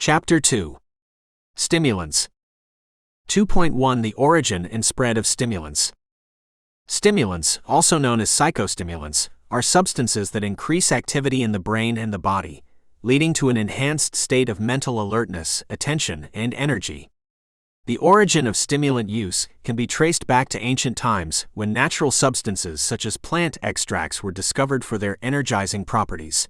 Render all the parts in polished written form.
Chapter 2. Stimulants. 2.1 The origin and spread of stimulants. Stimulants, also known as psychostimulants, are substances that increase activity in the brain and the body, leading to an enhanced state of mental alertness, attention, and energy. The origin of stimulant use can be traced back to ancient times when natural substances such as plant extracts were discovered for their energizing properties.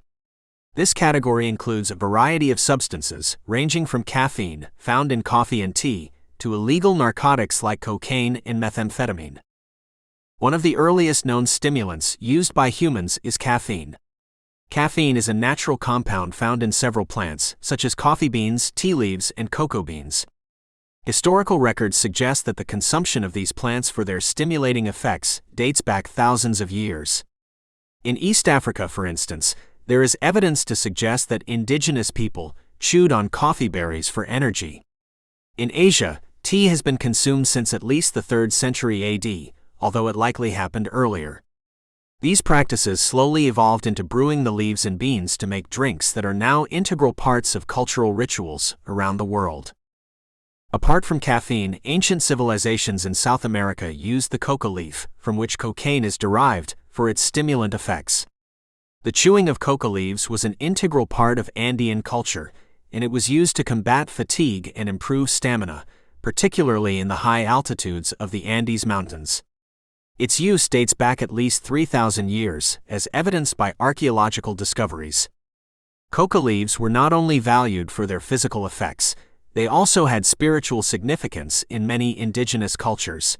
This category includes a variety of substances, ranging from caffeine, found in coffee and tea, to illegal narcotics like cocaine and methamphetamine. One of the earliest known stimulants used by humans is caffeine. Caffeine is a natural compound found in several plants, such as coffee beans, tea leaves, and cocoa beans. Historical records suggest that the consumption of these plants for their stimulating effects dates back thousands of years. In East Africa, for instance, there is evidence to suggest that indigenous people chewed on coffee berries for energy. In Asia, tea has been consumed since at least the 3rd century AD, although it likely happened earlier. These practices slowly evolved into brewing the leaves and beans to make drinks that are now integral parts of cultural rituals around the world. Apart from caffeine, ancient civilizations in South America used the coca leaf, from which cocaine is derived, for its stimulant effects. The chewing of coca leaves was an integral part of Andean culture, and it was used to combat fatigue and improve stamina, particularly in the high altitudes of the Andes Mountains. Its use dates back at least 3,000 years, as evidenced by archaeological discoveries. Coca leaves were not only valued for their physical effects, they also had spiritual significance in many indigenous cultures.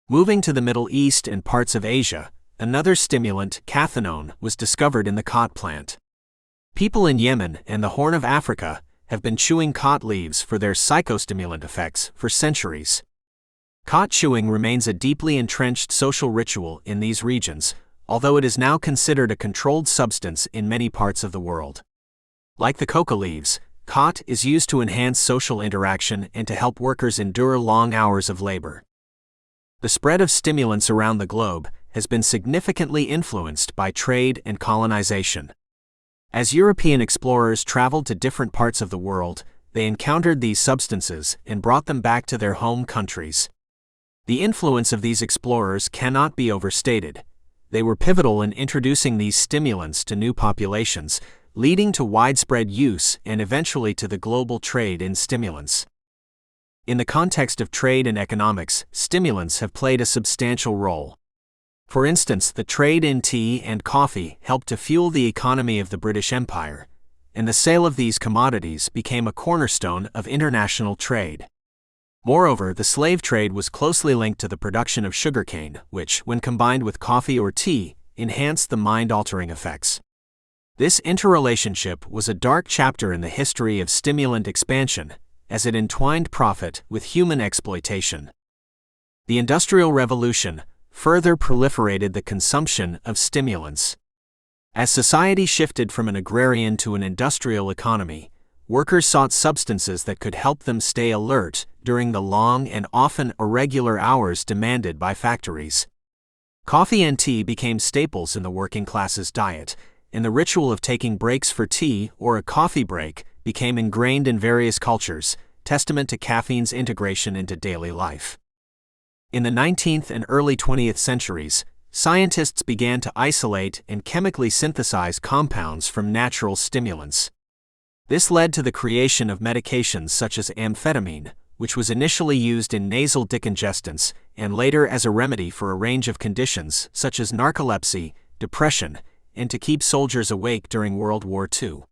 Moving to the Middle East and parts of Asia, another stimulant, cathinone, was discovered in the khat plant. People in Yemen and the Horn of Africa have been chewing khat leaves for their psychostimulant effects for centuries. Khat chewing remains a deeply entrenched social ritual in these regions, although it is now considered a controlled substance in many parts of the world. Like the coca leaves, khat is used to enhance social interaction and to help workers endure long hours of labor. The spread of stimulants around the globe has been significantly influenced by trade and colonization. As European explorers traveled to different parts of the world, they encountered these substances and brought them back to their home countries. The influence of these explorers cannot be overstated. They were pivotal in introducing these stimulants to new populations, leading to widespread use and eventually to the global trade in stimulants. In the context of trade and economics, stimulants have played a substantial role. For instance, the trade in tea and coffee helped to fuel the economy of the British Empire, and the sale of these commodities became a cornerstone of international trade. Moreover, the slave trade was closely linked to the production of sugarcane, which, when combined with coffee or tea, enhanced the mind-altering effects. This interrelationship was a dark chapter in the history of stimulant expansion, as it entwined profit with human exploitation. The Industrial Revolution further proliferated the consumption of stimulants. As society shifted from an agrarian to an industrial economy, workers sought substances that could help them stay alert during the long and often irregular hours demanded by factories. Coffee and tea became staples in the working class's diet, and the ritual of taking breaks for tea or a coffee break became ingrained in various cultures, testament to caffeine's integration into daily life. In the 19th and early 20th centuries, scientists began to isolate and chemically synthesize compounds from natural stimulants. This led to the creation of medications such as amphetamine, which was initially used in nasal decongestants and later as a remedy for a range of conditions such as narcolepsy, depression, and to keep soldiers awake during World War II.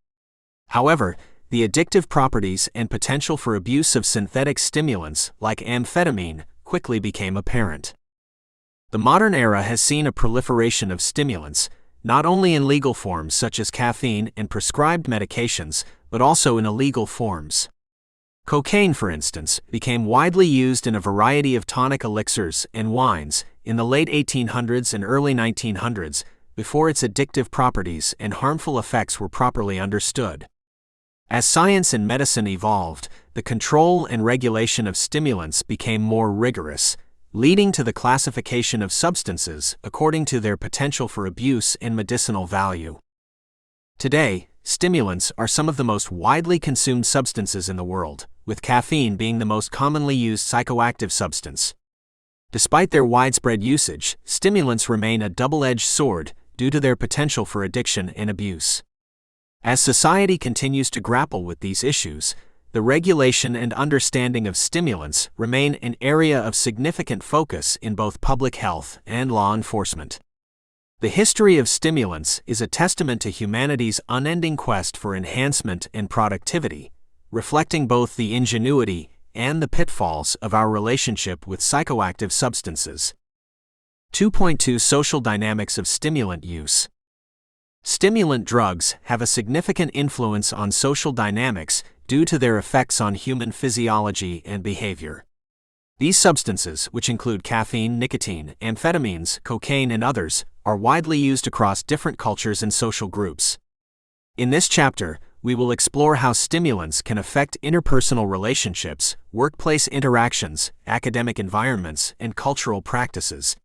However, the addictive properties and potential for abuse of synthetic stimulants like amphetamine quickly became apparent. The modern era has seen a proliferation of stimulants, not only in legal forms such as caffeine and prescribed medications, but also in illegal forms. Cocaine, for instance, became widely used in a variety of tonic elixirs and wines in the late 1800s and early 1900s, before its addictive properties and harmful effects were properly understood. As science and medicine evolved, the control and regulation of stimulants became more rigorous, leading to the classification of substances according to their potential for abuse and medicinal value. Today, stimulants are some of the most widely consumed substances in the world, with caffeine being the most commonly used psychoactive substance. Despite their widespread usage, stimulants remain a double-edged sword due to their potential for addiction and abuse. As society continues to grapple with these issues, the regulation and understanding of stimulants remain an area of significant focus in both public health and law enforcement. The history of stimulants is a testament to humanity's unending quest for enhancement and productivity, reflecting both the ingenuity and the pitfalls of our relationship with psychoactive substances. 2.2 Social dynamics of stimulant use. Stimulant drugs have a significant influence on social dynamics due to their effects on human physiology and behavior. These substances, which include caffeine, nicotine, amphetamines, cocaine, and others, are widely used across different cultures and social groups. In this chapter, we will explore how stimulants can affect interpersonal relationships, workplace interactions, academic environments, and cultural practices.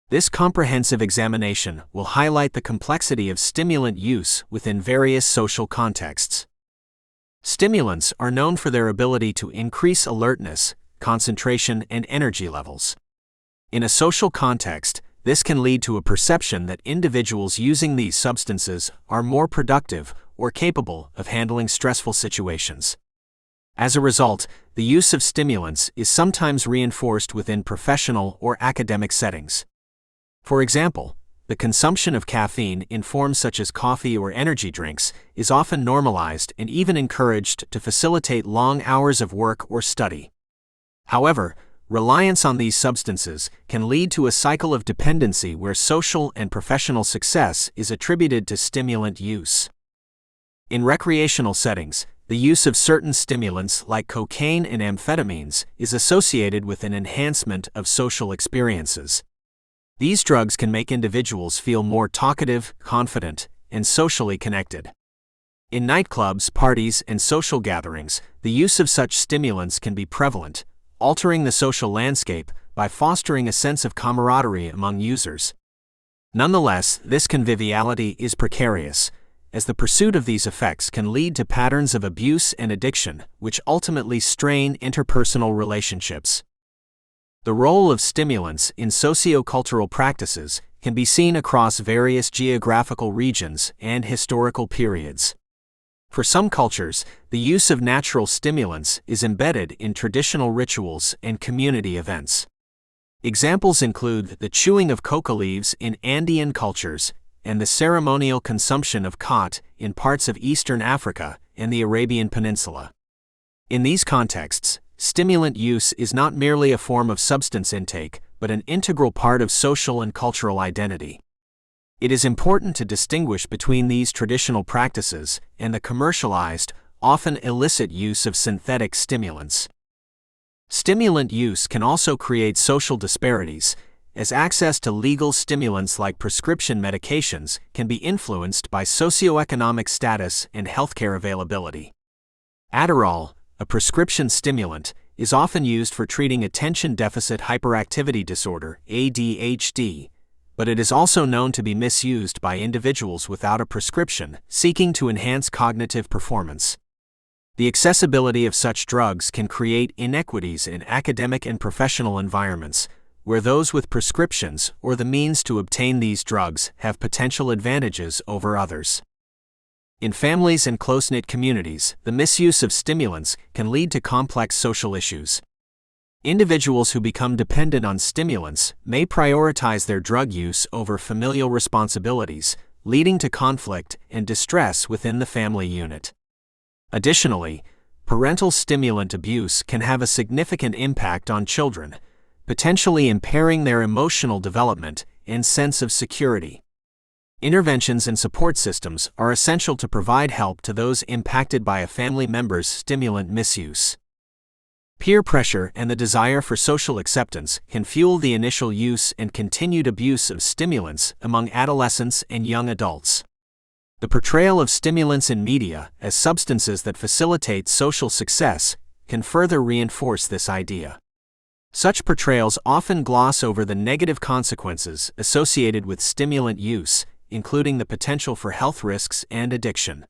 This comprehensive examination will highlight the complexity of stimulant use within various social contexts. Stimulants are known for their ability to increase alertness, concentration, and energy levels. In a social context, this can lead to a perception that individuals using these substances are more productive or capable of handling stressful situations. As a result, the use of stimulants is sometimes reinforced within professional or academic settings. For example, the consumption of caffeine in forms such as coffee or energy drinks is often normalized and even encouraged to facilitate long hours of work or study. However, reliance on these substances can lead to a cycle of dependency where social and professional success is attributed to stimulant use. In recreational settings, the use of certain stimulants like cocaine and amphetamines is associated with an enhancement of social experiences. These drugs can make individuals feel more talkative, confident, and socially connected. In nightclubs, parties, and social gatherings, the use of such stimulants can be prevalent, altering the social landscape by fostering a sense of camaraderie among users. Nonetheless, this conviviality is precarious, as the pursuit of these effects can lead to patterns of abuse and addiction, which ultimately strain interpersonal relationships. The role of stimulants in socio-cultural practices can be seen across various geographical regions and historical periods. For some cultures, the use of natural stimulants is embedded in traditional rituals and community events. Examples include the chewing of coca leaves in Andean cultures and the ceremonial consumption of khat in parts of Eastern Africa and the Arabian Peninsula. In these contexts, stimulant use is not merely a form of substance intake, but an integral part of social and cultural identity. It is important to distinguish between these traditional practices and the commercialized, often illicit use of synthetic stimulants. Stimulant use can also create social disparities, as access to legal stimulants like prescription medications can be influenced by socioeconomic status and healthcare availability. Adderall, a prescription stimulant, is often used for treating attention deficit hyperactivity disorder (ADHD), but it is also known to be misused by individuals without a prescription seeking to enhance cognitive performance. The accessibility of such drugs can create inequities in academic and professional environments, where those with prescriptions or the means to obtain these drugs have potential advantages over others. In families and close-knit communities, the misuse of stimulants can lead to complex social issues. Individuals who become dependent on stimulants may prioritize their drug use over familial responsibilities, leading to conflict and distress within the family unit. Additionally, parental stimulant abuse can have a significant impact on children, potentially impairing their emotional development and sense of security. Interventions and support systems are essential to provide help to those impacted by a family member's stimulant misuse. Peer pressure and the desire for social acceptance can fuel the initial use and continued abuse of stimulants among adolescents and young adults. The portrayal of stimulants in media as substances that facilitate social success can further reinforce this idea. Such portrayals often gloss over the negative consequences associated with stimulant use, including the potential for health risks and addiction.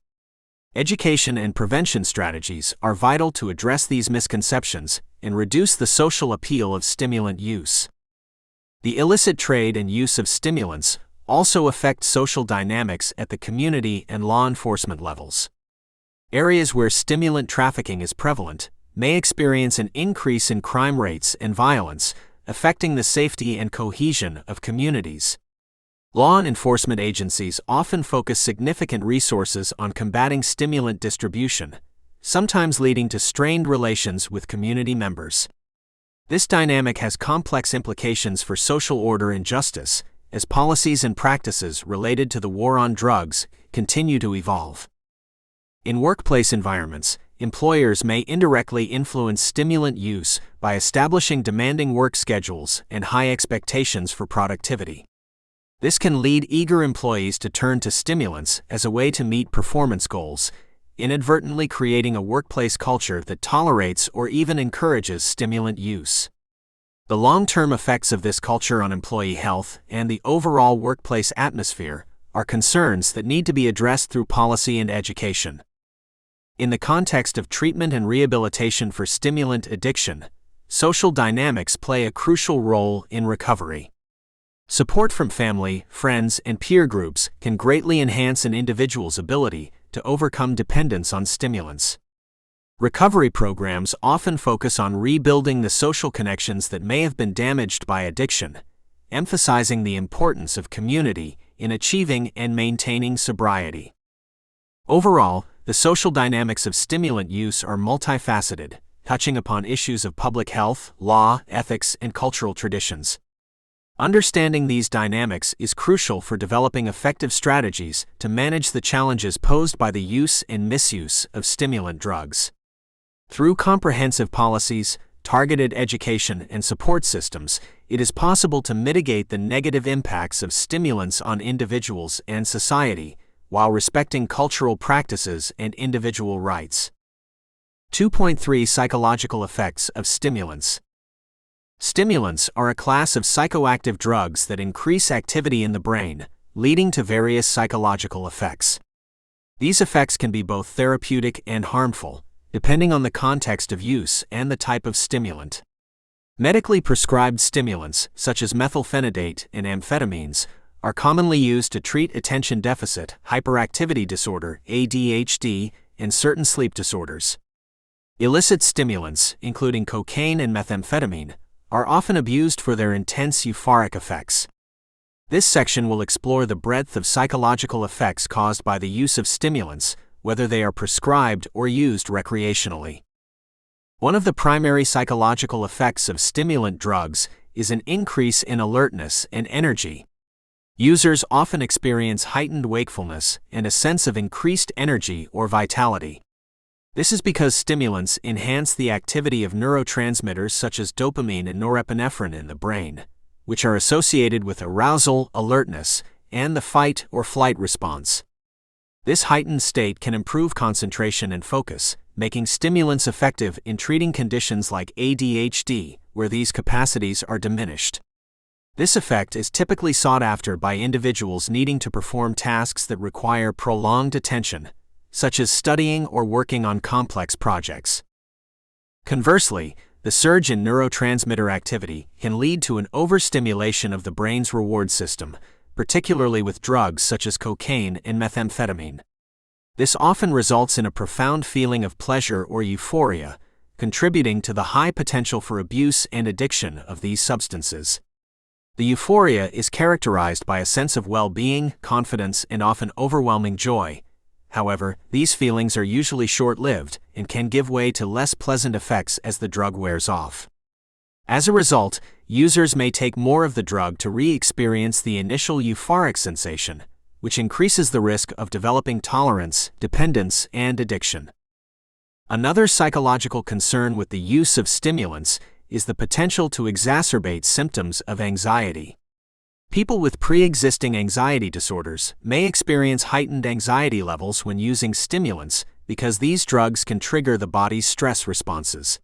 Education and prevention strategies are vital to address these misconceptions and reduce the social appeal of stimulant use. The illicit trade and use of stimulants also affect social dynamics at the community and law enforcement levels. Areas where stimulant trafficking is prevalent may experience an increase in crime rates and violence, affecting the safety and cohesion of communities. Law enforcement agencies often focus significant resources on combating stimulant distribution, sometimes leading to strained relations with community members. This dynamic has complex implications for social order and justice, as policies and practices related to the war on drugs continue to evolve. In workplace environments, employers may indirectly influence stimulant use by establishing demanding work schedules and high expectations for productivity. This can lead eager employees to turn to stimulants as a way to meet performance goals, inadvertently creating a workplace culture that tolerates or even encourages stimulant use. The long-term effects of this culture on employee health and the overall workplace atmosphere are concerns that need to be addressed through policy and education. In the context of treatment and rehabilitation for stimulant addiction, social dynamics play a crucial role in recovery. Support from family, friends, and peer groups can greatly enhance an individual's ability to overcome dependence on stimulants. Recovery programs often focus on rebuilding the social connections that may have been damaged by addiction, emphasizing the importance of community in achieving and maintaining sobriety. Overall, the social dynamics of stimulant use are multifaceted, touching upon issues of public health, law, ethics, and cultural traditions. Understanding these dynamics is crucial for developing effective strategies to manage the challenges posed by the use and misuse of stimulant drugs. Through comprehensive policies, targeted education, and support systems, it is possible to mitigate the negative impacts of stimulants on individuals and society, while respecting cultural practices and individual rights. 2.3 Psychological effects of stimulants. Stimulants are a class of psychoactive drugs that increase activity in the brain, leading to various psychological effects. These effects can be both therapeutic and harmful, depending on the context of use and the type of stimulant. Medically prescribed stimulants, such as methylphenidate and amphetamines, are commonly used to treat attention deficit hyperactivity disorder (ADHD) and certain sleep disorders. Illicit stimulants, including cocaine and methamphetamine, are often abused for their intense euphoric effects. This section will explore the breadth of psychological effects caused by the use of stimulants, whether they are prescribed or used recreationally. One of the primary psychological effects of stimulant drugs is an increase in alertness and energy. Users often experience heightened wakefulness and a sense of increased energy or vitality. This is because stimulants enhance the activity of neurotransmitters such as dopamine and norepinephrine in the brain, which are associated with arousal, alertness, and the fight or flight response. This heightened state can improve concentration and focus, making stimulants effective in treating conditions like ADHD, where these capacities are diminished. This effect is typically sought after by individuals needing to perform tasks that require prolonged attention, such as studying or working on complex projects. Conversely, the surge in neurotransmitter activity can lead to an overstimulation of the brain's reward system, particularly with drugs such as cocaine and methamphetamine. This often results in a profound feeling of pleasure or euphoria, contributing to the high potential for abuse and addiction of these substances. The euphoria is characterized by a sense of well-being, confidence, and often overwhelming joy. However, these feelings are usually short-lived and can give way to less pleasant effects as the drug wears off. As a result, users may take more of the drug to re-experience the initial euphoric sensation, which increases the risk of developing tolerance, dependence, and addiction. Another psychological concern with the use of stimulants is the potential to exacerbate symptoms of anxiety. People with pre-existing anxiety disorders may experience heightened anxiety levels when using stimulants because these drugs can trigger the body's stress responses.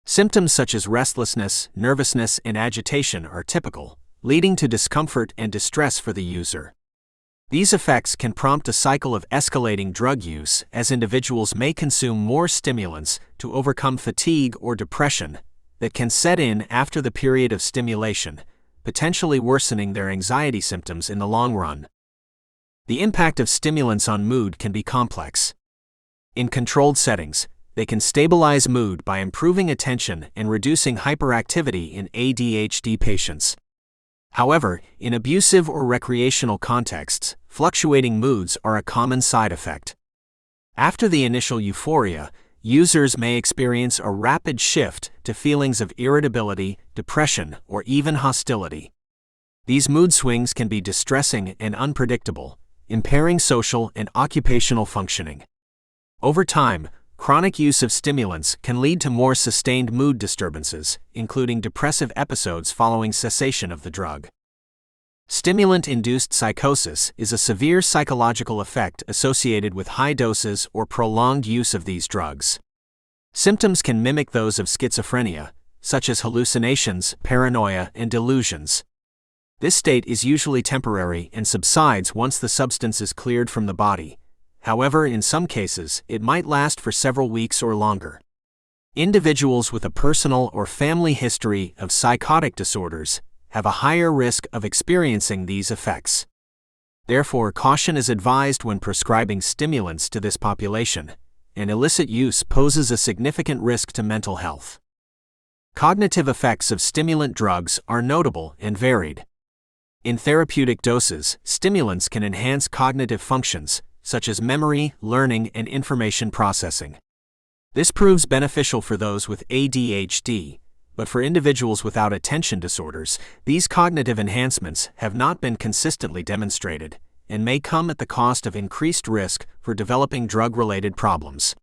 Symptoms such as restlessness, nervousness, and agitation are typical, leading to discomfort and distress for the user. These effects can prompt a cycle of escalating drug use as individuals may consume more stimulants to overcome fatigue or depression that can set in after the period of stimulation, potentially worsening their anxiety symptoms in the long run. The impact of stimulants on mood can be complex. In controlled settings, they can stabilize mood by improving attention and reducing hyperactivity in ADHD patients. However, in abusive or recreational contexts, fluctuating moods are a common side effect. After the initial euphoria, users may experience a rapid shift to feelings of irritability, depression, or even hostility. These mood swings can be distressing and unpredictable, impairing social and occupational functioning. Over time, chronic use of stimulants can lead to more sustained mood disturbances, including depressive episodes following cessation of the drug. Stimulant-induced psychosis is a severe psychological effect associated with high doses or prolonged use of these drugs. Symptoms can mimic those of schizophrenia, such as hallucinations, paranoia, and delusions. This state is usually temporary and subsides once the substance is cleared from the body. However, in some cases, it might last for several weeks or longer. Individuals with a personal or family history of psychotic disorders have a higher risk of experiencing these effects. Therefore, caution is advised when prescribing stimulants to this population, and illicit use poses a significant risk to mental health. Cognitive effects of stimulant drugs are notable and varied. In therapeutic doses, stimulants can enhance cognitive functions, such as memory, learning, and information processing. This proves beneficial for those with ADHD, but for individuals without attention disorders, these cognitive enhancements have not been consistently demonstrated and may come at the cost of increased risk for developing drug-related problems.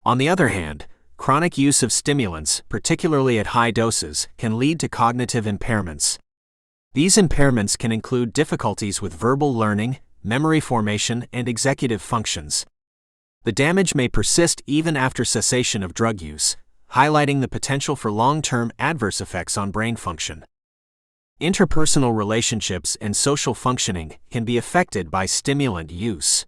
On the other hand, chronic use of stimulants, particularly at high doses, can lead to cognitive impairments. These impairments can include difficulties with verbal learning, memory formation, and executive functions. The damage may persist even after cessation of drug use, highlighting the potential for long-term adverse effects on brain function. Interpersonal relationships and social functioning can be affected by stimulant use.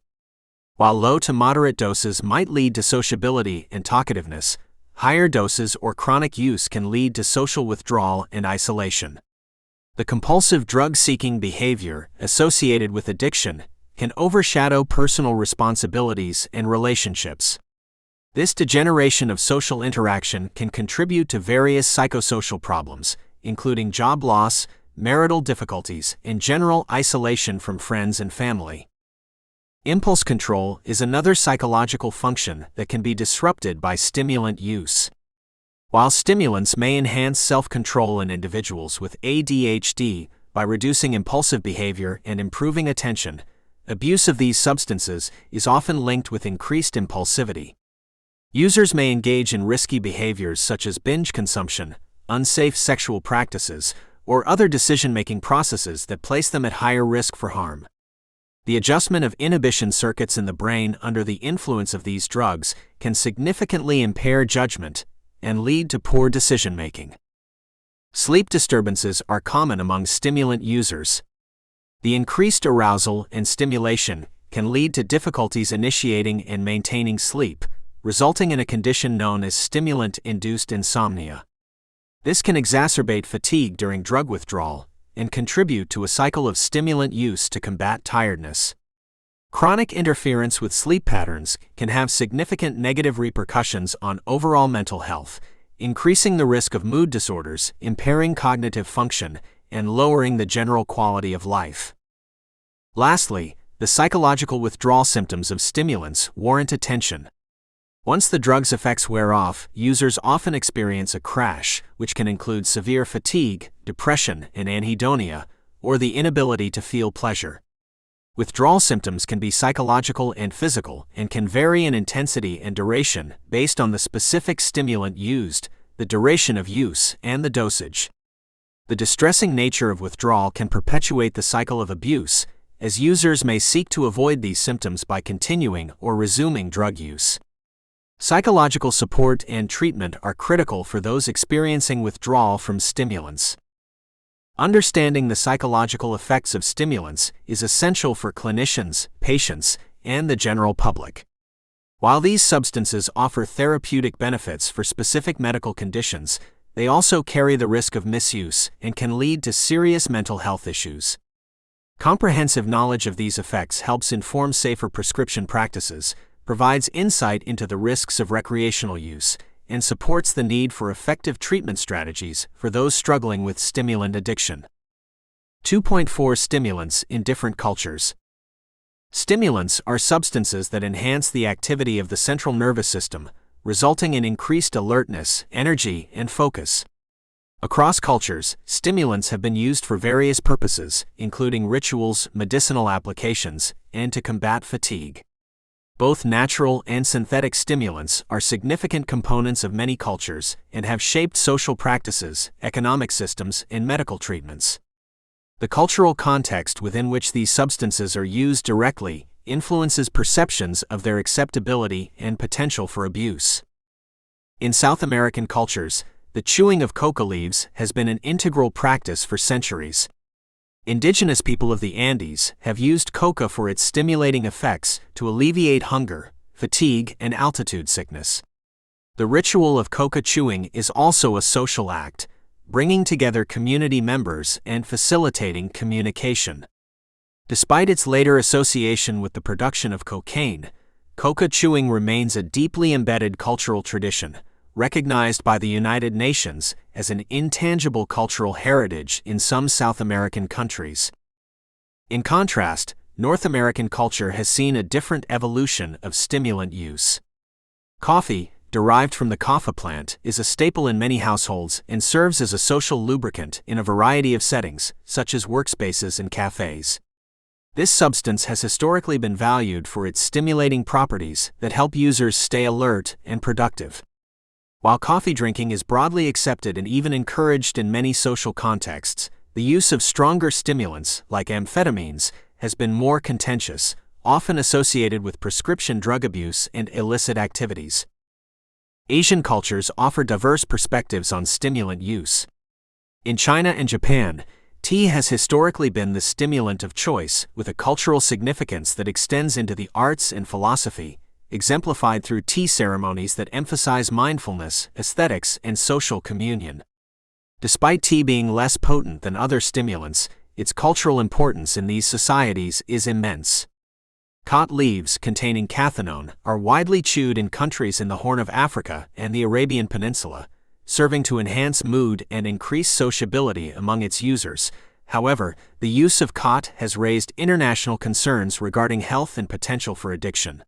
While low to moderate doses might lead to sociability and talkativeness, higher doses or chronic use can lead to social withdrawal and isolation. The compulsive drug-seeking behavior associated with addiction can overshadow personal responsibilities and relationships. This degeneration of social interaction can contribute to various psychosocial problems, including job loss, marital difficulties, and general isolation from friends and family. Impulse control is another psychological function that can be disrupted by stimulant use. While stimulants may enhance self-control in individuals with ADHD by reducing impulsive behavior and improving attention, abuse of these substances is often linked with increased impulsivity. Users may engage in risky behaviors such as binge consumption, unsafe sexual practices, or other decision-making processes that place them at higher risk for harm. The adjustment of inhibition circuits in the brain under the influence of these drugs can significantly impair judgment and lead to poor decision-making. Sleep disturbances are common among stimulant users. The increased arousal and stimulation can lead to difficulties initiating and maintaining sleep, resulting in a condition known as stimulant-induced insomnia. This can exacerbate fatigue during drug withdrawal and contribute to a cycle of stimulant use to combat tiredness. Chronic interference with sleep patterns can have significant negative repercussions on overall mental health, increasing the risk of mood disorders, impairing cognitive function, and lowering the general quality of life. Lastly, the psychological withdrawal symptoms of stimulants warrant attention. Once the drug's effects wear off, users often experience a crash, which can include severe fatigue, depression, and anhedonia, or the inability to feel pleasure. Withdrawal symptoms can be psychological and physical and can vary in intensity and duration based on the specific stimulant used, the duration of use, and the dosage. The distressing nature of withdrawal can perpetuate the cycle of abuse, as users may seek to avoid these symptoms by continuing or resuming drug use. Psychological support and treatment are critical for those experiencing withdrawal from stimulants. Understanding the psychological effects of stimulants is essential for clinicians, patients, and the general public. While these substances offer therapeutic benefits for specific medical conditions, they also carry the risk of misuse and can lead to serious mental health issues. Comprehensive knowledge of these effects helps inform safer prescription practices, provides insight into the risks of recreational use, and supports the need for effective treatment strategies for those struggling with stimulant addiction. 2.4 Stimulants in different cultures. Stimulants are substances that enhance the activity of the central nervous system, resulting in increased alertness, energy, and focus. Across cultures, stimulants have been used for various purposes, including rituals, medicinal applications, and to combat fatigue. Both natural and synthetic stimulants are significant components of many cultures and have shaped social practices, economic systems, and medical treatments. The cultural context within which these substances are used directly influences perceptions of their acceptability and potential for abuse. In South American cultures, the chewing of coca leaves has been an integral practice for centuries. Indigenous people of the Andes have used coca for its stimulating effects to alleviate hunger, fatigue, and altitude sickness. The ritual of coca chewing is also a social act, bringing together community members and facilitating communication. Despite its later association with the production of cocaine, coca chewing remains a deeply embedded cultural tradition, recognized by the United Nations as an intangible cultural heritage in some South American countries. In contrast, North American culture has seen a different evolution of stimulant use. Coffee, derived from the coffee plant, is a staple in many households and serves as a social lubricant in a variety of settings, such as workspaces and cafes. This substance has historically been valued for its stimulating properties that help users stay alert and productive. While coffee drinking is broadly accepted and even encouraged in many social contexts, the use of stronger stimulants, like amphetamines, has been more contentious, often associated with prescription drug abuse and illicit activities. Asian cultures offer diverse perspectives on stimulant use. In China and Japan, tea has historically been the stimulant of choice, with a cultural significance that extends into the arts and philosophy, exemplified through tea ceremonies that emphasize mindfulness, aesthetics, and social communion. Despite tea being less potent than other stimulants, its cultural importance in these societies is immense. Khat leaves containing cathinone are widely chewed in countries in the Horn of Africa and the Arabian Peninsula, serving to enhance mood and increase sociability among its users. However, the use of khat has raised international concerns regarding health and potential for addiction.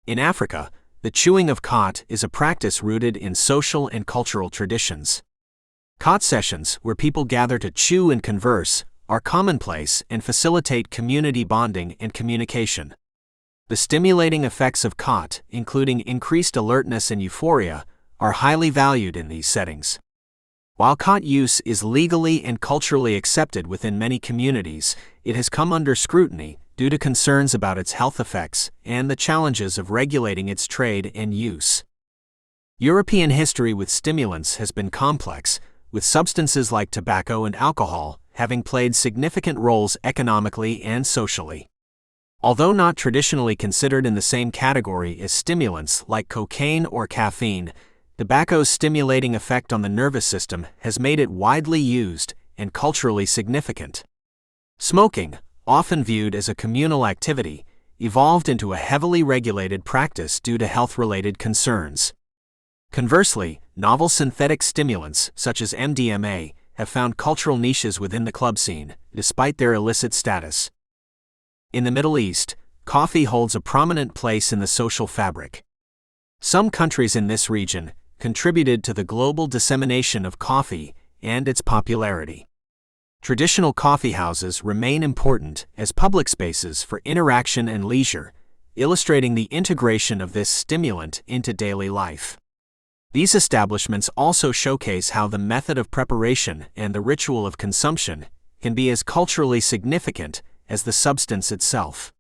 In Africa, the chewing of khat is a practice rooted in social and cultural traditions. Khat sessions, where people gather to chew and converse, are commonplace and facilitate community bonding and communication. The stimulating effects of khat, including increased alertness and euphoria, are highly valued in these settings. While khat use is legally and culturally accepted within many communities, it has come under scrutiny due to concerns about its health effects and the challenges of regulating its trade and use. European history with stimulants has been complex, with substances like tobacco and alcohol having played significant roles economically and socially. Although not traditionally considered in the same category as stimulants like cocaine or caffeine, tobacco's stimulating effect on the nervous system has made it widely used and culturally significant. Smoking, often viewed as a communal activity, evolved into a heavily regulated practice due to health-related concerns. Conversely, novel synthetic stimulants, such as MDMA, have found cultural niches within the club scene, despite their illicit status. In the Middle East, coffee holds a prominent place in the social fabric. Some countries in this region contributed to the global dissemination of coffee and its popularity. Traditional coffee houses remain important as public spaces for interaction and leisure, illustrating the integration of this stimulant into daily life. These establishments also showcase how the method of preparation and the ritual of consumption can be as culturally significant as the substance itself.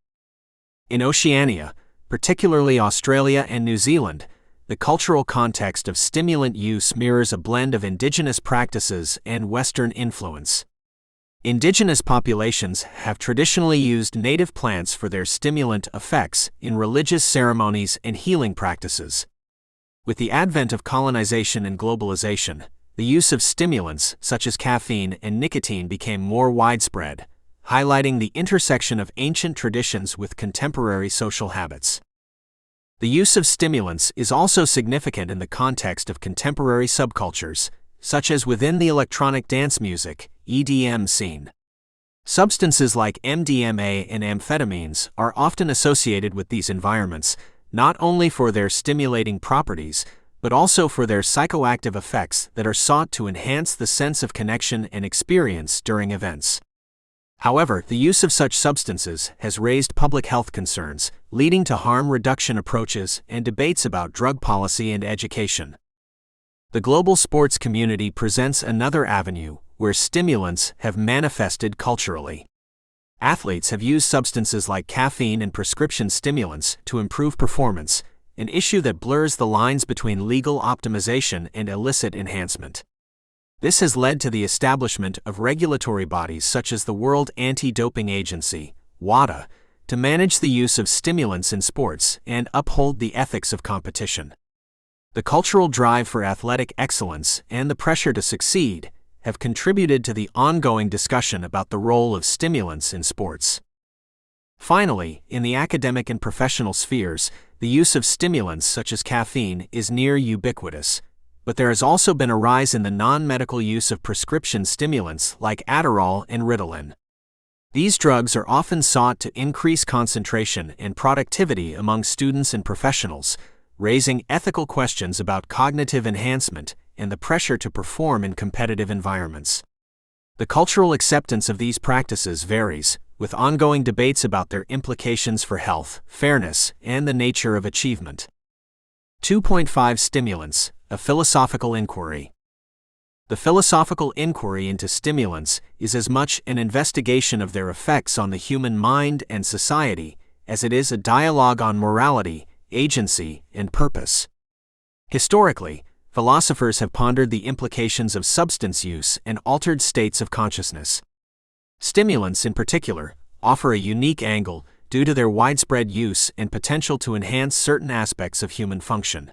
In Oceania, particularly Australia and New Zealand, the cultural context of stimulant use mirrors a blend of indigenous practices and Western influence. Indigenous populations have traditionally used native plants for their stimulant effects in religious ceremonies and healing practices. With the advent of colonization and globalization, the use of stimulants such as caffeine and nicotine became more widespread, highlighting the intersection of ancient traditions with contemporary social habits. The use of stimulants is also significant in the context of contemporary subcultures, such as within the electronic dance music (EDM) scene. Substances like MDMA and amphetamines are often associated with these environments, not only for their stimulating properties, but also for their psychoactive effects that are sought to enhance the sense of connection and experience during events. However, the use of such substances has raised public health concerns, leading to harm reduction approaches and debates about drug policy and education. The global sports community presents another avenue where stimulants have manifested culturally. Athletes have used substances like caffeine and prescription stimulants to improve performance, an issue that blurs the lines between legal optimization and illicit enhancement. This has led to the establishment of regulatory bodies such as the World Anti-Doping Agency, WADA, to manage the use of stimulants in sports and uphold the ethics of competition. The cultural drive for athletic excellence and the pressure to succeed have contributed to the ongoing discussion about the role of stimulants in sports. Finally, in the academic and professional spheres, the use of stimulants such as caffeine is near ubiquitous, but there has also been a rise in the non-medical use of prescription stimulants like Adderall and Ritalin. These drugs are often sought to increase concentration and productivity among students and professionals, raising ethical questions about cognitive enhancement and the pressure to perform in competitive environments. The cultural acceptance of these practices varies, with ongoing debates about their implications for health, fairness, and the nature of achievement. 2.5 Stimulants, a philosophical inquiry. The philosophical inquiry into stimulants is as much an investigation of their effects on the human mind and society as it is a dialogue on morality, agency, and purpose. Historically, philosophers have pondered the implications of substance use and altered states of consciousness. Stimulants, in particular, offer a unique angle due to their widespread use and potential to enhance certain aspects of human function.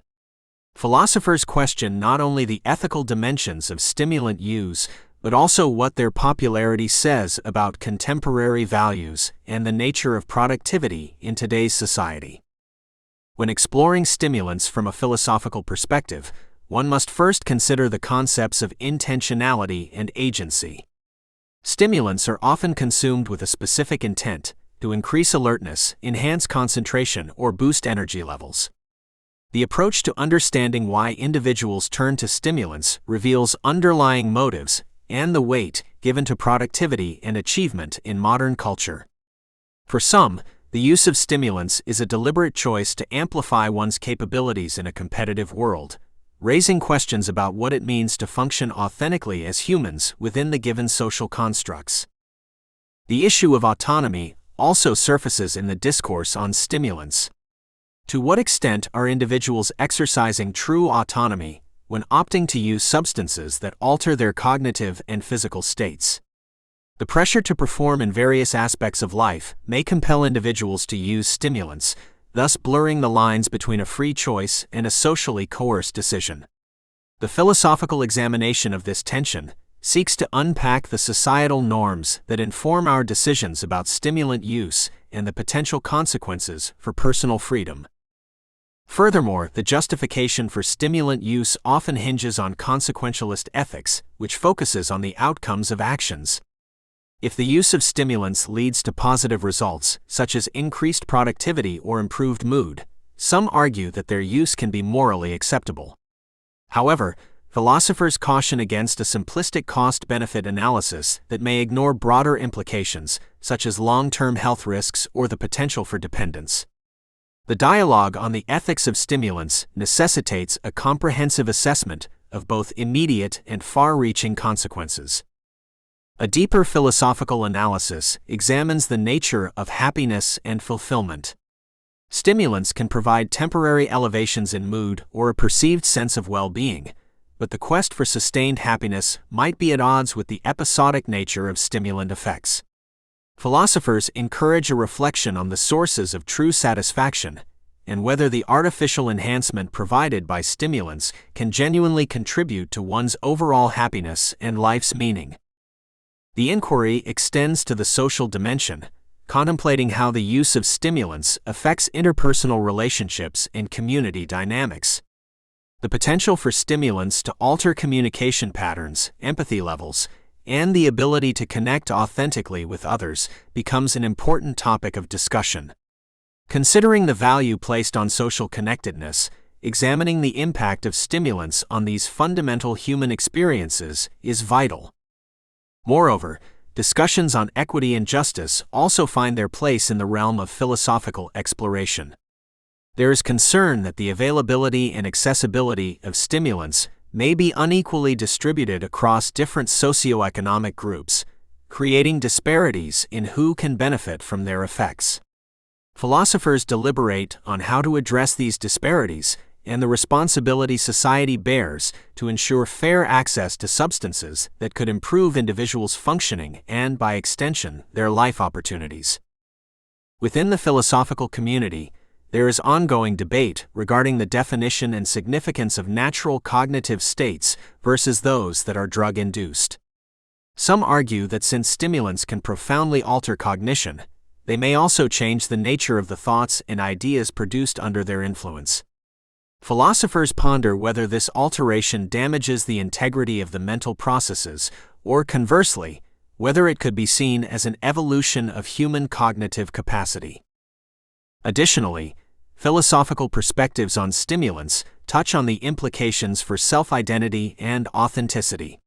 Philosophers question not only the ethical dimensions of stimulant use, but also what their popularity says about contemporary values and the nature of productivity in today's society. When exploring stimulants from a philosophical perspective, one must first consider the concepts of intentionality and agency. Stimulants are often consumed with a specific intent to increase alertness, enhance concentration, or boost energy levels. The approach to understanding why individuals turn to stimulants reveals underlying motives and the weight given to productivity and achievement in modern culture. For some, the use of stimulants is a deliberate choice to amplify one's capabilities in a competitive world, raising questions about what it means to function authentically as humans within the given social constructs. The issue of autonomy also surfaces in the discourse on stimulants. To what extent are individuals exercising true autonomy when opting to use substances that alter their cognitive and physical states? The pressure to perform in various aspects of life may compel individuals to use stimulants, thus blurring the lines between a free choice and a socially coerced decision. The philosophical examination of this tension seeks to unpack the societal norms that inform our decisions about stimulant use and the potential consequences for personal freedom. Furthermore, the justification for stimulant use often hinges on consequentialist ethics, which focuses on the outcomes of actions. If the use of stimulants leads to positive results, such as increased productivity or improved mood, some argue that their use can be morally acceptable. However, philosophers caution against a simplistic cost-benefit analysis that may ignore broader implications, such as long-term health risks or the potential for dependence. The dialogue on the ethics of stimulants necessitates a comprehensive assessment of both immediate and far-reaching consequences. A deeper philosophical analysis examines the nature of happiness and fulfillment. Stimulants can provide temporary elevations in mood or a perceived sense of well-being, but the quest for sustained happiness might be at odds with the episodic nature of stimulant effects. Philosophers encourage a reflection on the sources of true satisfaction and whether the artificial enhancement provided by stimulants can genuinely contribute to one's overall happiness and life's meaning. The inquiry extends to the social dimension, contemplating how the use of stimulants affects interpersonal relationships and community dynamics. The potential for stimulants to alter communication patterns, empathy levels, and the ability to connect authentically with others becomes an important topic of discussion. Considering the value placed on social connectedness, examining the impact of stimulants on these fundamental human experiences is vital. Moreover, discussions on equity and justice also find their place in the realm of philosophical exploration. There is concern that the availability and accessibility of stimulants may be unequally distributed across different socioeconomic groups, creating disparities in who can benefit from their effects. Philosophers deliberate on how to address these disparities and the responsibility society bears to ensure fair access to substances that could improve individuals' functioning and, by extension, their life opportunities. Within the philosophical community, there is ongoing debate regarding the definition and significance of natural cognitive states versus those that are drug-induced. Some argue that since stimulants can profoundly alter cognition, they may also change the nature of the thoughts and ideas produced under their influence. Philosophers ponder whether this alteration damages the integrity of the mental processes, or conversely, whether it could be seen as an evolution of human cognitive capacity. Additionally, philosophical perspectives on stimulants touch on the implications for self-identity and authenticity.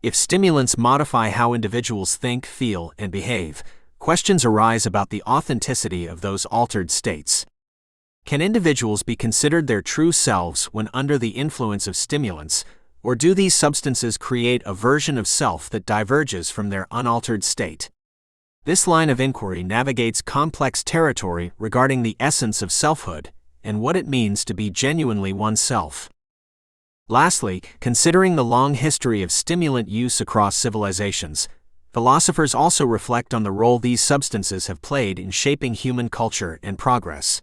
If stimulants modify how individuals think, feel, and behave, questions arise about the authenticity of those altered states. Can individuals be considered their true selves when under the influence of stimulants, or do these substances create a version of self that diverges from their unaltered state? This line of inquiry navigates complex territory regarding the essence of selfhood and what it means to be genuinely oneself. Lastly, considering the long history of stimulant use across civilizations, philosophers also reflect on the role these substances have played in shaping human culture and progress.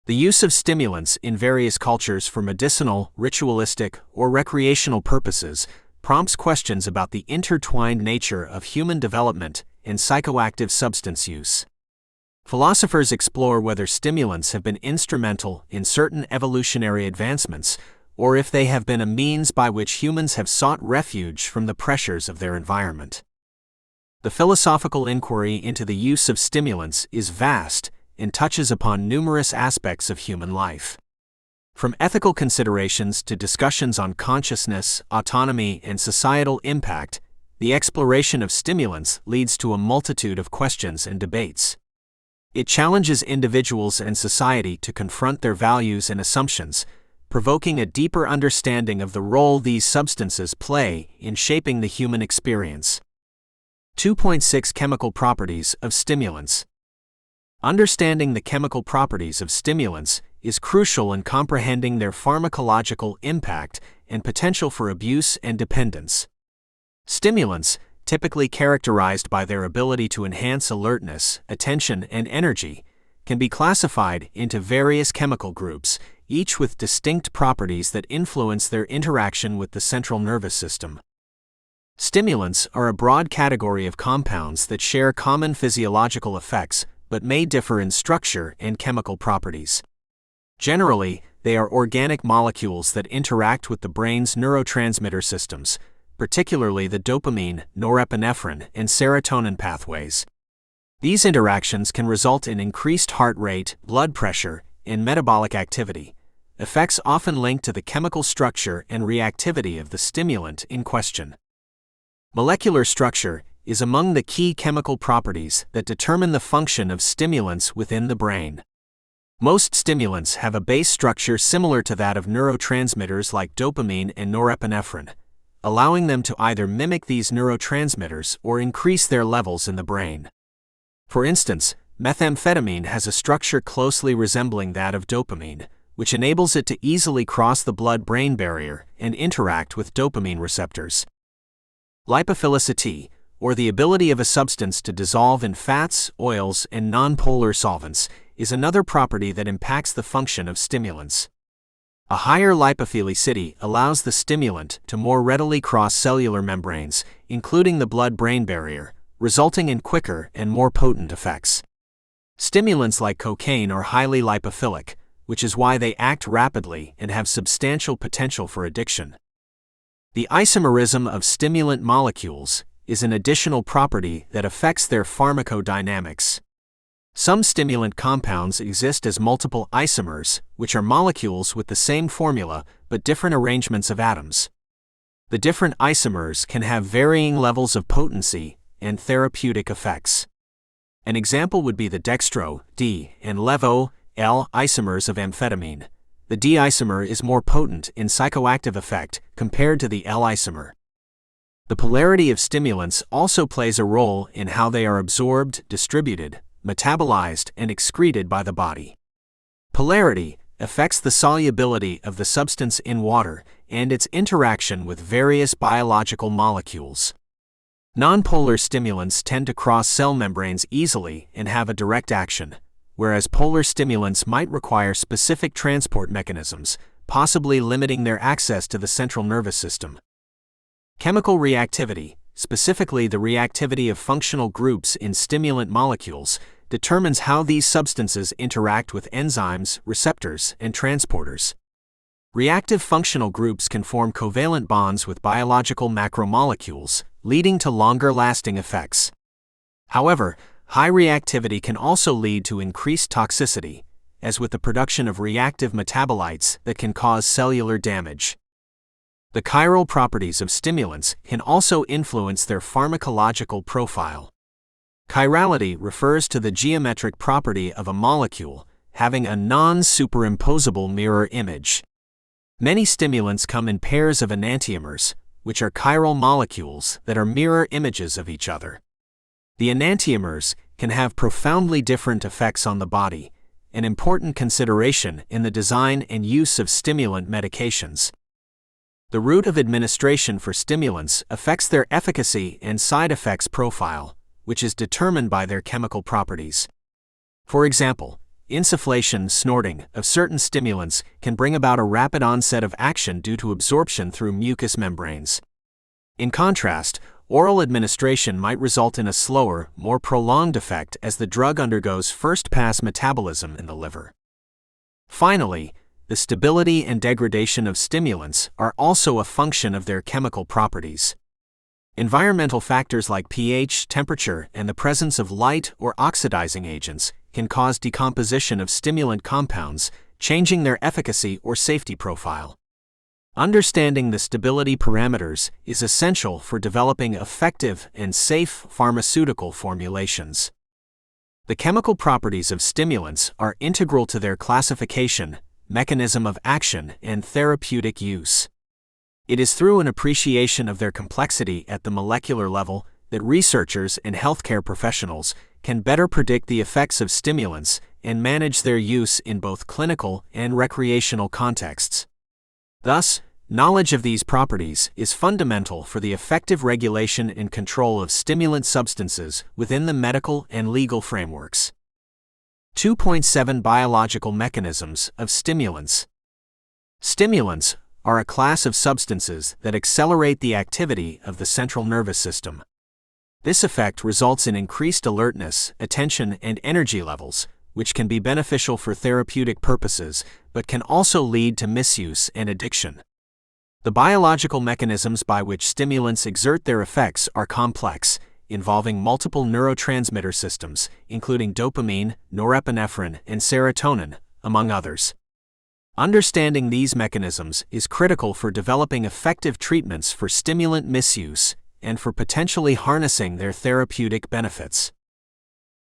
The use of stimulants in various cultures for medicinal, ritualistic, or recreational purposes prompts questions about the intertwined nature of human development and psychoactive substance use. Philosophers explore whether stimulants have been instrumental in certain evolutionary advancements, or if they have been a means by which humans have sought refuge from the pressures of their environment. The philosophical inquiry into the use of stimulants is vast and touches upon numerous aspects of human life. From ethical considerations to discussions on consciousness, autonomy, and societal impact, the exploration of stimulants leads to a multitude of questions and debates. It challenges individuals and society to confront their values and assumptions, provoking a deeper understanding of the role these substances play in shaping the human experience. 2.6 Chemical properties of stimulants. Understanding the chemical properties of stimulants is crucial in comprehending their pharmacological impact and potential for abuse and dependence. Stimulants, typically characterized by their ability to enhance alertness, attention, and energy, can be classified into various chemical groups, each with distinct properties that influence their interaction with the central nervous system. Stimulants are a broad category of compounds that share common physiological effects but may differ in structure and chemical properties. Generally, they are organic molecules that interact with the brain's neurotransmitter systems, particularly the dopamine, norepinephrine, and serotonin pathways. These interactions can result in increased heart rate, blood pressure, and metabolic activity, effects often linked to the chemical structure and reactivity of the stimulant in question. Molecular structure is among the key chemical properties that determine the function of stimulants within the brain. Most stimulants have a base structure similar to that of neurotransmitters like dopamine and norepinephrine, allowing them to either mimic these neurotransmitters or increase their levels in the brain. For instance, methamphetamine has a structure closely resembling that of dopamine, which enables it to easily cross the blood-brain barrier and interact with dopamine receptors. Lipophilicity, or the ability of a substance to dissolve in fats, oils, and nonpolar solvents, is another property that impacts the function of stimulants. A higher lipophilicity allows the stimulant to more readily cross cellular membranes, including the blood-brain barrier, resulting in quicker and more potent effects. Stimulants like cocaine are highly lipophilic, which is why they act rapidly and have substantial potential for addiction. The isomerism of stimulant molecules is an additional property that affects their pharmacodynamics. Some stimulant compounds exist as multiple isomers, which are molecules with the same formula but different arrangements of atoms. The different isomers can have varying levels of potency and therapeutic effects. An example would be the dextro, D, and levo, L isomers of amphetamine. The D isomer is more potent in psychoactive effect compared to the L isomer. The polarity of stimulants also plays a role in how they are absorbed, distributed, metabolized, and excreted by the body. Polarity affects the solubility of the substance in water and its interaction with various biological molecules. Nonpolar stimulants tend to cross cell membranes easily and have a direct action, whereas polar stimulants might require specific transport mechanisms, possibly limiting their access to the central nervous system. Chemical reactivity, specifically the reactivity of functional groups in stimulant molecules, determines how these substances interact with enzymes, receptors, and transporters. Reactive functional groups can form covalent bonds with biological macromolecules, leading to longer-lasting effects. However, high reactivity can also lead to increased toxicity, as with the production of reactive metabolites that can cause cellular damage. The chiral properties of stimulants can also influence their pharmacological profile. Chirality refers to the geometric property of a molecule having a non-superimposable mirror image. Many stimulants come in pairs of enantiomers, which are chiral molecules that are mirror images of each other. The enantiomers can have profoundly different effects on the body, an important consideration in the design and use of stimulant medications. The route of administration for stimulants affects their efficacy and side effects profile, which is determined by their chemical properties. For example, insufflation, snorting, of certain stimulants can bring about a rapid onset of action due to absorption through mucous membranes. In contrast, oral administration might result in a slower, more prolonged effect as the drug undergoes first-pass metabolism in the liver. Finally, the stability and degradation of stimulants are also a function of their chemical properties. Environmental factors like pH, temperature, and the presence of light or oxidizing agents can cause decomposition of stimulant compounds, changing their efficacy or safety profile. Understanding the stability parameters is essential for developing effective and safe pharmaceutical formulations. The chemical properties of stimulants are integral to their classification, mechanism of action, and therapeutic use. It is through an appreciation of their complexity at the molecular level that researchers and healthcare professionals can better predict the effects of stimulants and manage their use in both clinical and recreational contexts. Thus, knowledge of these properties is fundamental for the effective regulation and control of stimulant substances within the medical and legal frameworks. 2.7 Biological mechanisms of stimulants. Stimulants are a class of substances that accelerate the activity of the central nervous system. This effect results in increased alertness, attention, and energy levels, which can be beneficial for therapeutic purposes, but can also lead to misuse and addiction. The biological mechanisms by which stimulants exert their effects are complex, involving multiple neurotransmitter systems, including dopamine, norepinephrine, and serotonin, among others. Understanding these mechanisms is critical for developing effective treatments for stimulant misuse and for potentially harnessing their therapeutic benefits.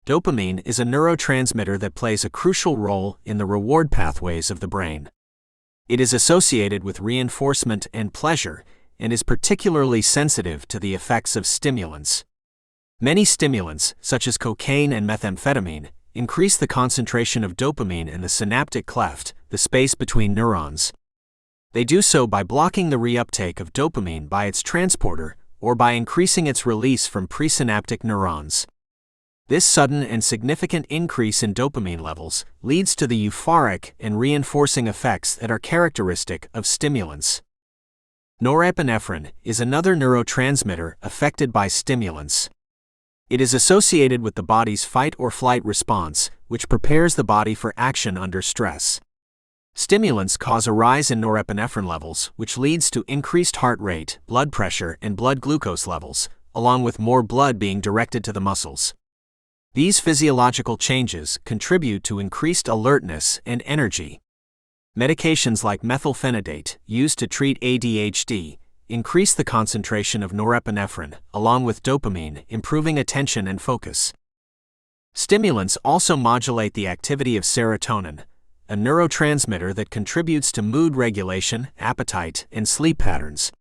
Dopamine is a neurotransmitter that plays a crucial role in the reward pathways of the brain. It is associated with reinforcement and pleasure and is particularly sensitive to the effects of stimulants. Many stimulants, such as cocaine and methamphetamine, increase the concentration of dopamine in the synaptic cleft, the space between neurons. They do so by blocking the reuptake of dopamine by its transporter, or by increasing its release from presynaptic neurons. This sudden and significant increase in dopamine levels leads to the euphoric and reinforcing effects that are characteristic of stimulants. Norepinephrine is another neurotransmitter affected by stimulants. It is associated with the body's fight-or-flight response, which prepares the body for action under stress. Stimulants cause a rise in norepinephrine levels, which leads to increased heart rate, blood pressure, and blood glucose levels, along with more blood being directed to the muscles. These physiological changes contribute to increased alertness and energy. Medications like methylphenidate, used to treat ADHD, increase the concentration of norepinephrine, along with dopamine, improving attention and focus. Stimulants also modulate the activity of serotonin, a neurotransmitter that contributes to mood regulation, appetite, and sleep patterns.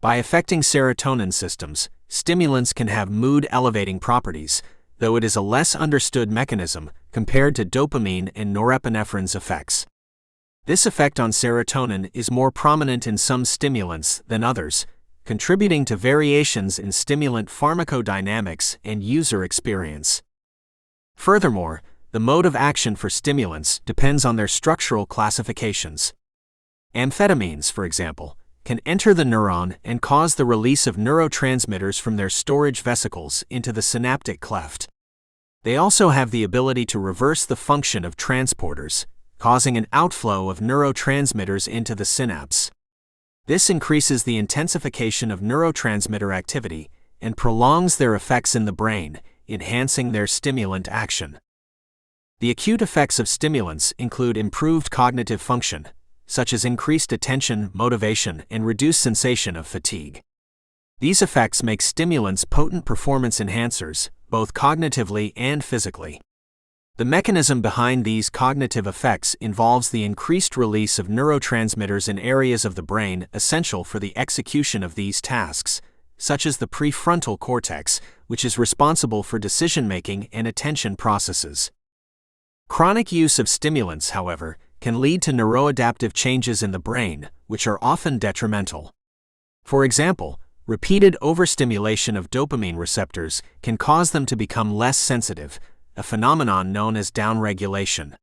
By affecting serotonin systems, stimulants can have mood-elevating properties, though it is a less understood mechanism compared to dopamine and norepinephrine's effects. This effect on serotonin is more prominent in some stimulants than others, contributing to variations in stimulant pharmacodynamics and user experience. Furthermore, the mode of action for stimulants depends on their structural classifications. Amphetamines, for example, can enter the neuron and cause the release of neurotransmitters from their storage vesicles into the synaptic cleft. They also have the ability to reverse the function of transporters, causing an outflow of neurotransmitters into the synapse. This increases the intensification of neurotransmitter activity and prolongs their effects in the brain, enhancing their stimulant action. The acute effects of stimulants include improved cognitive function, such as increased attention, motivation, and reduced sensation of fatigue. These effects make stimulants potent performance enhancers, both cognitively and physically. The mechanism behind these cognitive effects involves the increased release of neurotransmitters in areas of the brain essential for the execution of these tasks, such as the prefrontal cortex, which is responsible for decision-making and attention processes. Chronic use of stimulants, however, can lead to neuroadaptive changes in the brain, which are often detrimental. For example, repeated overstimulation of dopamine receptors can cause them to become less sensitive, a phenomenon known as downregulation.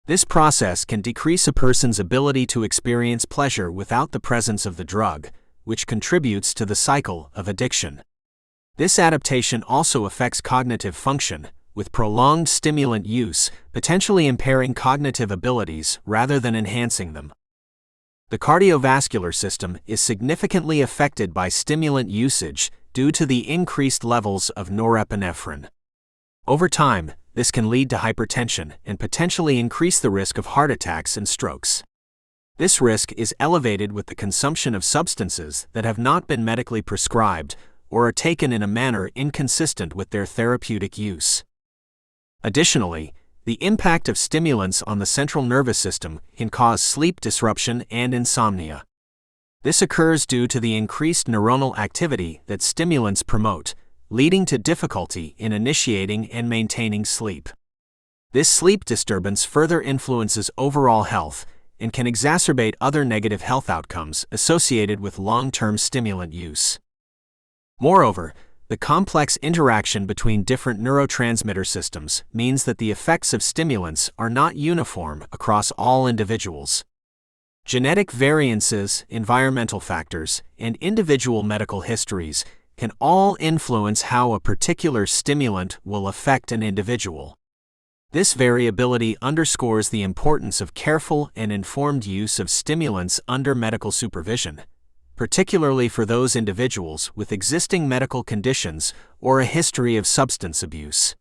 This process can decrease a person's ability to experience pleasure without the presence of the drug, which contributes to the cycle of addiction. This adaptation also affects cognitive function, with prolonged stimulant use potentially impairing cognitive abilities rather than enhancing them. The cardiovascular system is significantly affected by stimulant usage due to the increased levels of norepinephrine. Over time, this can lead to hypertension and potentially increase the risk of heart attacks and strokes. This risk is elevated with the consumption of substances that have not been medically prescribed or are taken in a manner inconsistent with their therapeutic use. Additionally, the impact of stimulants on the central nervous system can cause sleep disruption and insomnia. This occurs due to the increased neuronal activity that stimulants promote, leading to difficulty in initiating and maintaining sleep. This sleep disturbance further influences overall health and can exacerbate other negative health outcomes associated with long-term stimulant use. Moreover, the complex interaction between different neurotransmitter systems means that the effects of stimulants are not uniform across all individuals. Genetic variances, environmental factors, and individual medical histories can all influence how a particular stimulant will affect an individual. This variability underscores the importance of careful and informed use of stimulants under medical supervision, particularly for those individuals with existing medical conditions or a history of substance abuse.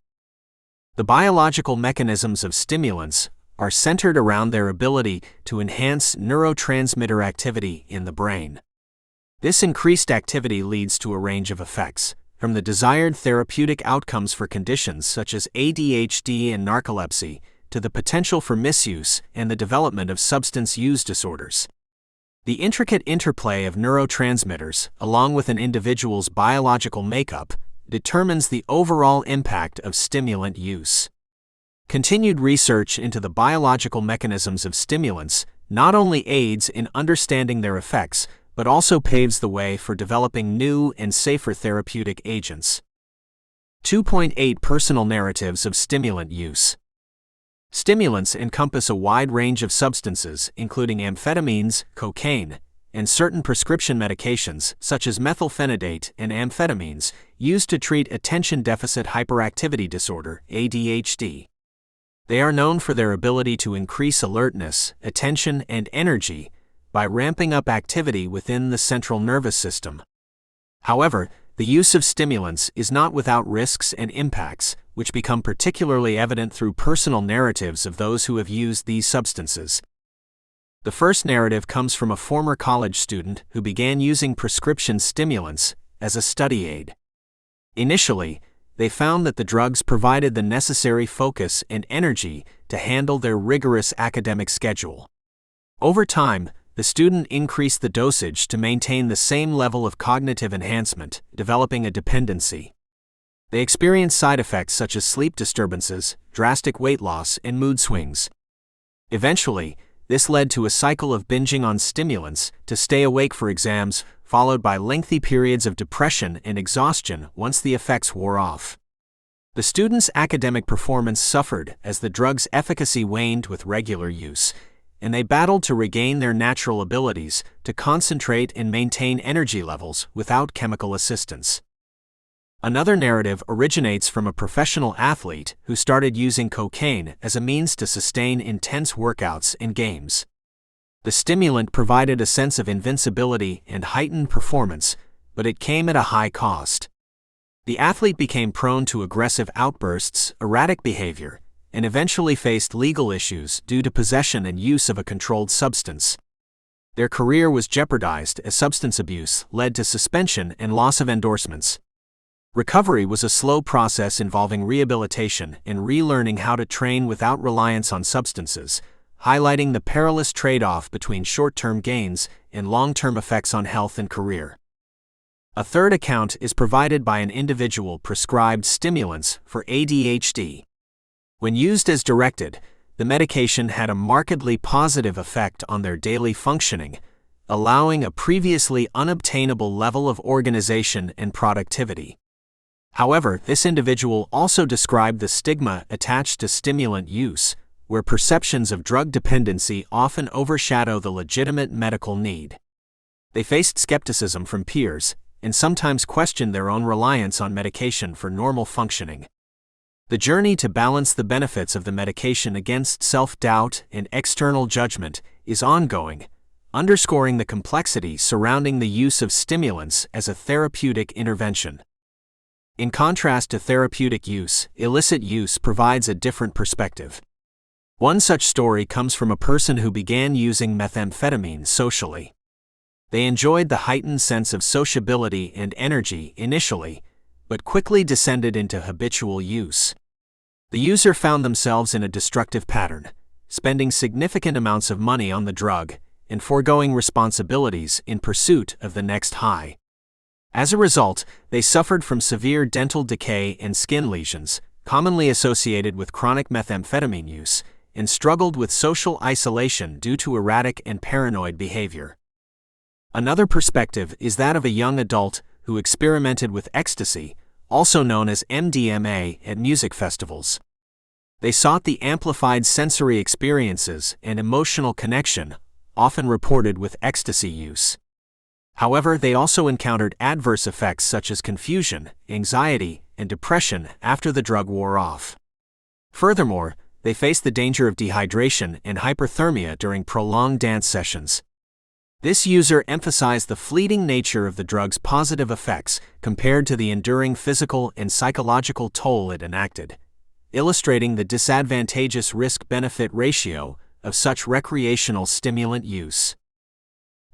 The biological mechanisms of stimulants are centered around their ability to enhance neurotransmitter activity in the brain. This increased activity leads to a range of effects, from the desired therapeutic outcomes for conditions such as ADHD and narcolepsy, to the potential for misuse and the development of substance use disorders. The intricate interplay of neurotransmitters, along with an individual's biological makeup, determines the overall impact of stimulant use. Continued research into the biological mechanisms of stimulants not only aids in understanding their effects, but also paves the way for developing new and safer therapeutic agents. 2.8 Personal narratives of stimulant use. Stimulants encompass a wide range of substances, including amphetamines, cocaine, and certain prescription medications, such as methylphenidate and amphetamines, used to treat attention deficit hyperactivity disorder, ADHD. They are known for their ability to increase alertness, attention, and energy by ramping up activity within the central nervous system. However, the use of stimulants is not without risks and impacts, which become particularly evident through personal narratives of those who have used these substances. The first narrative comes from a former college student who began using prescription stimulants as a study aid. Initially, they found that the drugs provided the necessary focus and energy to handle their rigorous academic schedule. Over time, the student increased the dosage to maintain the same level of cognitive enhancement, developing a dependency. They experienced side effects such as sleep disturbances, drastic weight loss, and mood swings. Eventually, this led to a cycle of binging on stimulants to stay awake for exams, followed by lengthy periods of depression and exhaustion once the effects wore off. The student's academic performance suffered as the drug's efficacy waned with regular use, and they battled to regain their natural abilities to concentrate and maintain energy levels without chemical assistance. Another narrative originates from a professional athlete who started using cocaine as a means to sustain intense workouts and games. The stimulant provided a sense of invincibility and heightened performance, but it came at a high cost. The athlete became prone to aggressive outbursts, erratic behavior, and eventually faced legal issues due to possession and use of a controlled substance. Their career was jeopardized as substance abuse led to suspension and loss of endorsements. Recovery was a slow process involving rehabilitation and relearning how to train without reliance on substances, highlighting the perilous trade-off between short-term gains and long-term effects on health and career. A third account is provided by an individual prescribed stimulants for ADHD. When used as directed, the medication had a markedly positive effect on their daily functioning, allowing a previously unobtainable level of organization and productivity. However, this individual also described the stigma attached to stimulant use, where perceptions of drug dependency often overshadow the legitimate medical need. They faced skepticism from peers, and sometimes questioned their own reliance on medication for normal functioning. The journey to balance the benefits of the medication against self-doubt and external judgment is ongoing, underscoring the complexity surrounding the use of stimulants as a therapeutic intervention. In contrast to therapeutic use, illicit use provides a different perspective. One such story comes from a person who began using methamphetamine socially. They enjoyed the heightened sense of sociability and energy initially, but quickly descended into habitual use. The user found themselves in a destructive pattern, spending significant amounts of money on the drug and foregoing responsibilities in pursuit of the next high. As a result, they suffered from severe dental decay and skin lesions, commonly associated with chronic methamphetamine use, and struggled with social isolation due to erratic and paranoid behavior. Another perspective is that of a young adult who experimented with ecstasy, also known as MDMA, at music festivals. They sought the amplified sensory experiences and emotional connection, often reported with ecstasy use. However, they also encountered adverse effects such as confusion, anxiety, and depression after the drug wore off. Furthermore, they faced the danger of dehydration and hyperthermia during prolonged dance sessions. This user emphasized the fleeting nature of the drug's positive effects compared to the enduring physical and psychological toll it enacted, illustrating the disadvantageous risk-benefit ratio of such recreational stimulant use.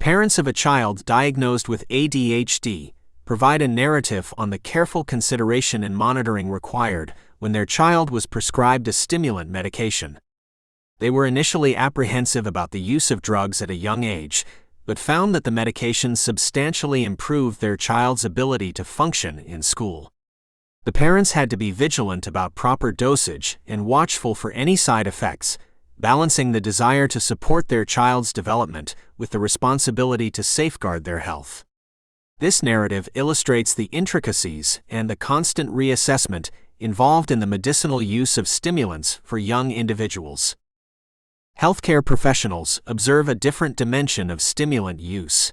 Parents of a child diagnosed with ADHD provide a narrative on the careful consideration and monitoring required when their child was prescribed a stimulant medication. They were initially apprehensive about the use of drugs at a young age, but found that the medication substantially improved their child's ability to function in school. The parents had to be vigilant about proper dosage and watchful for any side effects, balancing the desire to support their child's development with the responsibility to safeguard their health. This narrative illustrates the intricacies and the constant reassessment involved in the medicinal use of stimulants for young individuals. Healthcare professionals observe a different dimension of stimulant use.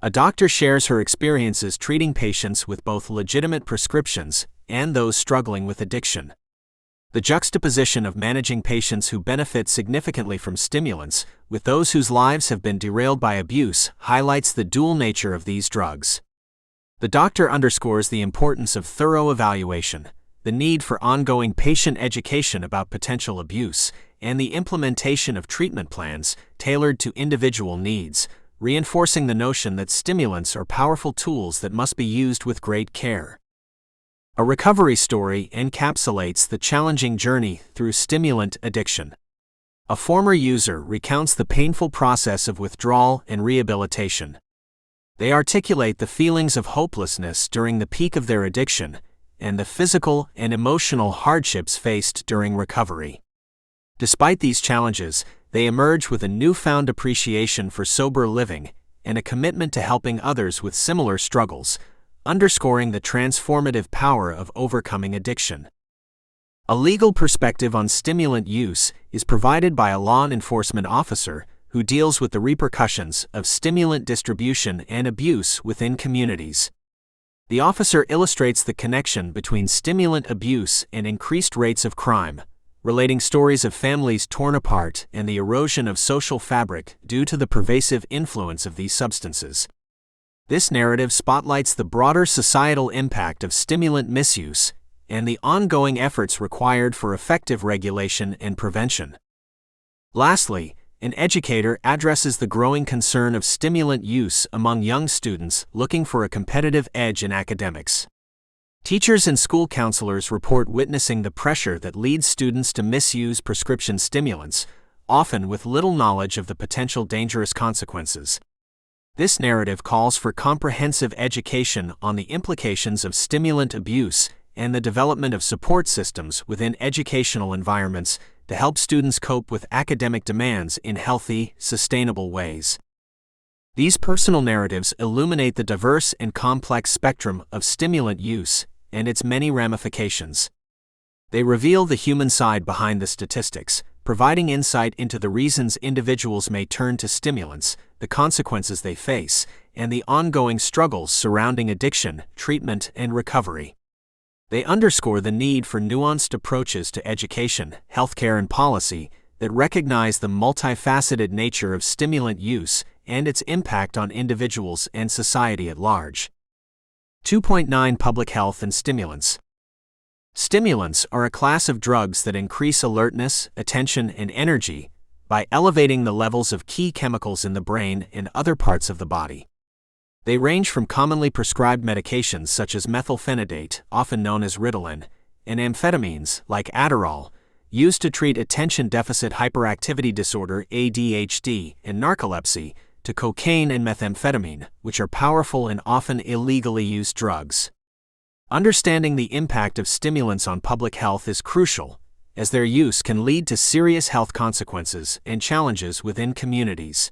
A doctor shares her experiences treating patients with both legitimate prescriptions and those struggling with addiction. The juxtaposition of managing patients who benefit significantly from stimulants with those whose lives have been derailed by abuse highlights the dual nature of these drugs. The doctor underscores the importance of thorough evaluation, the need for ongoing patient education about potential abuse, and the implementation of treatment plans tailored to individual needs, reinforcing the notion that stimulants are powerful tools that must be used with great care. A recovery story encapsulates the challenging journey through stimulant addiction. A former user recounts the painful process of withdrawal and rehabilitation. They articulate the feelings of hopelessness during the peak of their addiction and the physical and emotional hardships faced during recovery. Despite these challenges, they emerge with a newfound appreciation for sober living and a commitment to helping others with similar struggles, underscoring the transformative power of overcoming addiction. A legal perspective on stimulant use is provided by a law enforcement officer who deals with the repercussions of stimulant distribution and abuse within communities. The officer illustrates the connection between stimulant abuse and increased rates of crime, relating stories of families torn apart and the erosion of social fabric due to the pervasive influence of these substances. This narrative spotlights the broader societal impact of stimulant misuse and the ongoing efforts required for effective regulation and prevention. Lastly, an educator addresses the growing concern of stimulant use among young students looking for a competitive edge in academics. Teachers and school counselors report witnessing the pressure that leads students to misuse prescription stimulants, often with little knowledge of the potential dangerous consequences. This narrative calls for comprehensive education on the implications of stimulant abuse and the development of support systems within educational environments to help students cope with academic demands in healthy, sustainable ways. These personal narratives illuminate the diverse and complex spectrum of stimulant use and its many ramifications. They reveal the human side behind the statistics, providing insight into the reasons individuals may turn to stimulants, the consequences they face, and the ongoing struggles surrounding addiction, treatment, and recovery. They underscore the need for nuanced approaches to education, healthcare, and policy that recognize the multifaceted nature of stimulant use and its impact on individuals and society at large. 2.9 Public Health and Stimulants. Stimulants are a class of drugs that increase alertness, attention, and energy by elevating the levels of key chemicals in the brain and other parts of the body. They range from commonly prescribed medications such as methylphenidate, often known as Ritalin, and amphetamines like Adderall, used to treat attention deficit hyperactivity disorder (ADHD) and narcolepsy, to cocaine and methamphetamine, which are powerful and often illegally used drugs. Understanding the impact of stimulants on public health is crucial, as their use can lead to serious health consequences and challenges within communities.